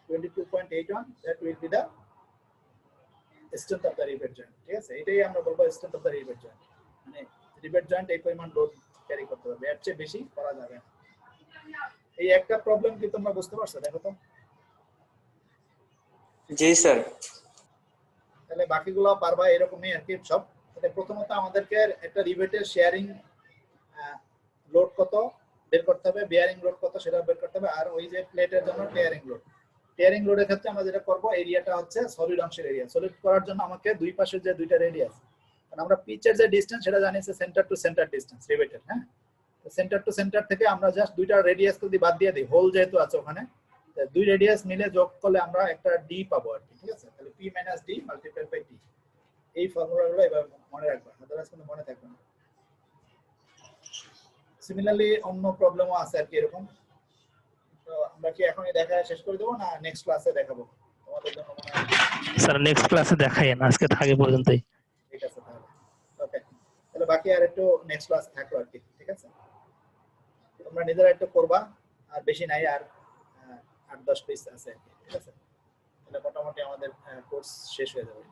22.81, that will be the strength of the rivet joint। ঠিক আছে, এটাই আমরা বলবো strength of the rivet joint। মানে rivet joint এই পরিমাণ লোড ক্যারি করতে হবে, এর চেয়ে বেশি করা যাবে না। এই একটা প্রবলেম কি তোমরা বুঝতে পারছো? দেখো তো। জি স্যার। তাহলে বাকিগুলো পারবা এরকমই আর কি সব। তাহলে প্রথমত আমাদেরকে একটা রিভেটের শেয়ারিং লোড কত বের করতে হবে, বেয়ারিং লোড কত সেটা বের করতে হবে, আর ওই যে প্লেটের জন্য টিয়ারিং লোড। টিয়ারিং লোডের ক্ষেত্রে আমরা যেটা করব, এরিয়াটা হচ্ছে সলিড অংশের এরিয়া। সলিড করার জন্য আমাকে দুই পাশের যে দুইটা রেডিয়াস, কারণ আমরা পিচের যে ডিসটেন্স সেটা জানি যে সেন্টার টু সেন্টার ডিসটেন্স রিভেটের। হ্যাঁ, সেন্টার টু সেন্টার থেকে আমরা জাস্ট দুইটা রেডিয়াস যদি বাদ দিয়ে দিই, হোল যেহেতু আছে ওখানে, দুই রেডিয়াস মিলে যোগ করলে আমরা একটা ডি পাবো আর কি। ঠিক আছে, তাহলে P minus D multiply by D. এই ফর্মুলাগুলো এবার মনে রাখবা, আদারওয়াইজ কিন্তু মনে থাকবে না। সিমিলারলি অন্য প্রবলেমও আছে আর কি এরকম। তো আমরা কি এখনই দেখা শেষ করে দেবো না নেক্সট ক্লাসে দেখাবো তোমাদের জন্য? মনে হয় স্যার নেক্সট ক্লাসে দেখাইয়েন, আজকে থাকে পর্যন্তই। ঠিক আছে তাহলে, ওকে। তাহলে বাকি আর একটু নেক্সট ক্লাস থাকলো আর কি। ঠিক আছে, তোমরা নিজেরা একটু করবা, আর বেশি নাই, আর 8-10 পিস আছে আর কি। ঠিক আছে, তাহলে মোটামুটি আমাদের কোর্স শেষ হয়ে যাবে।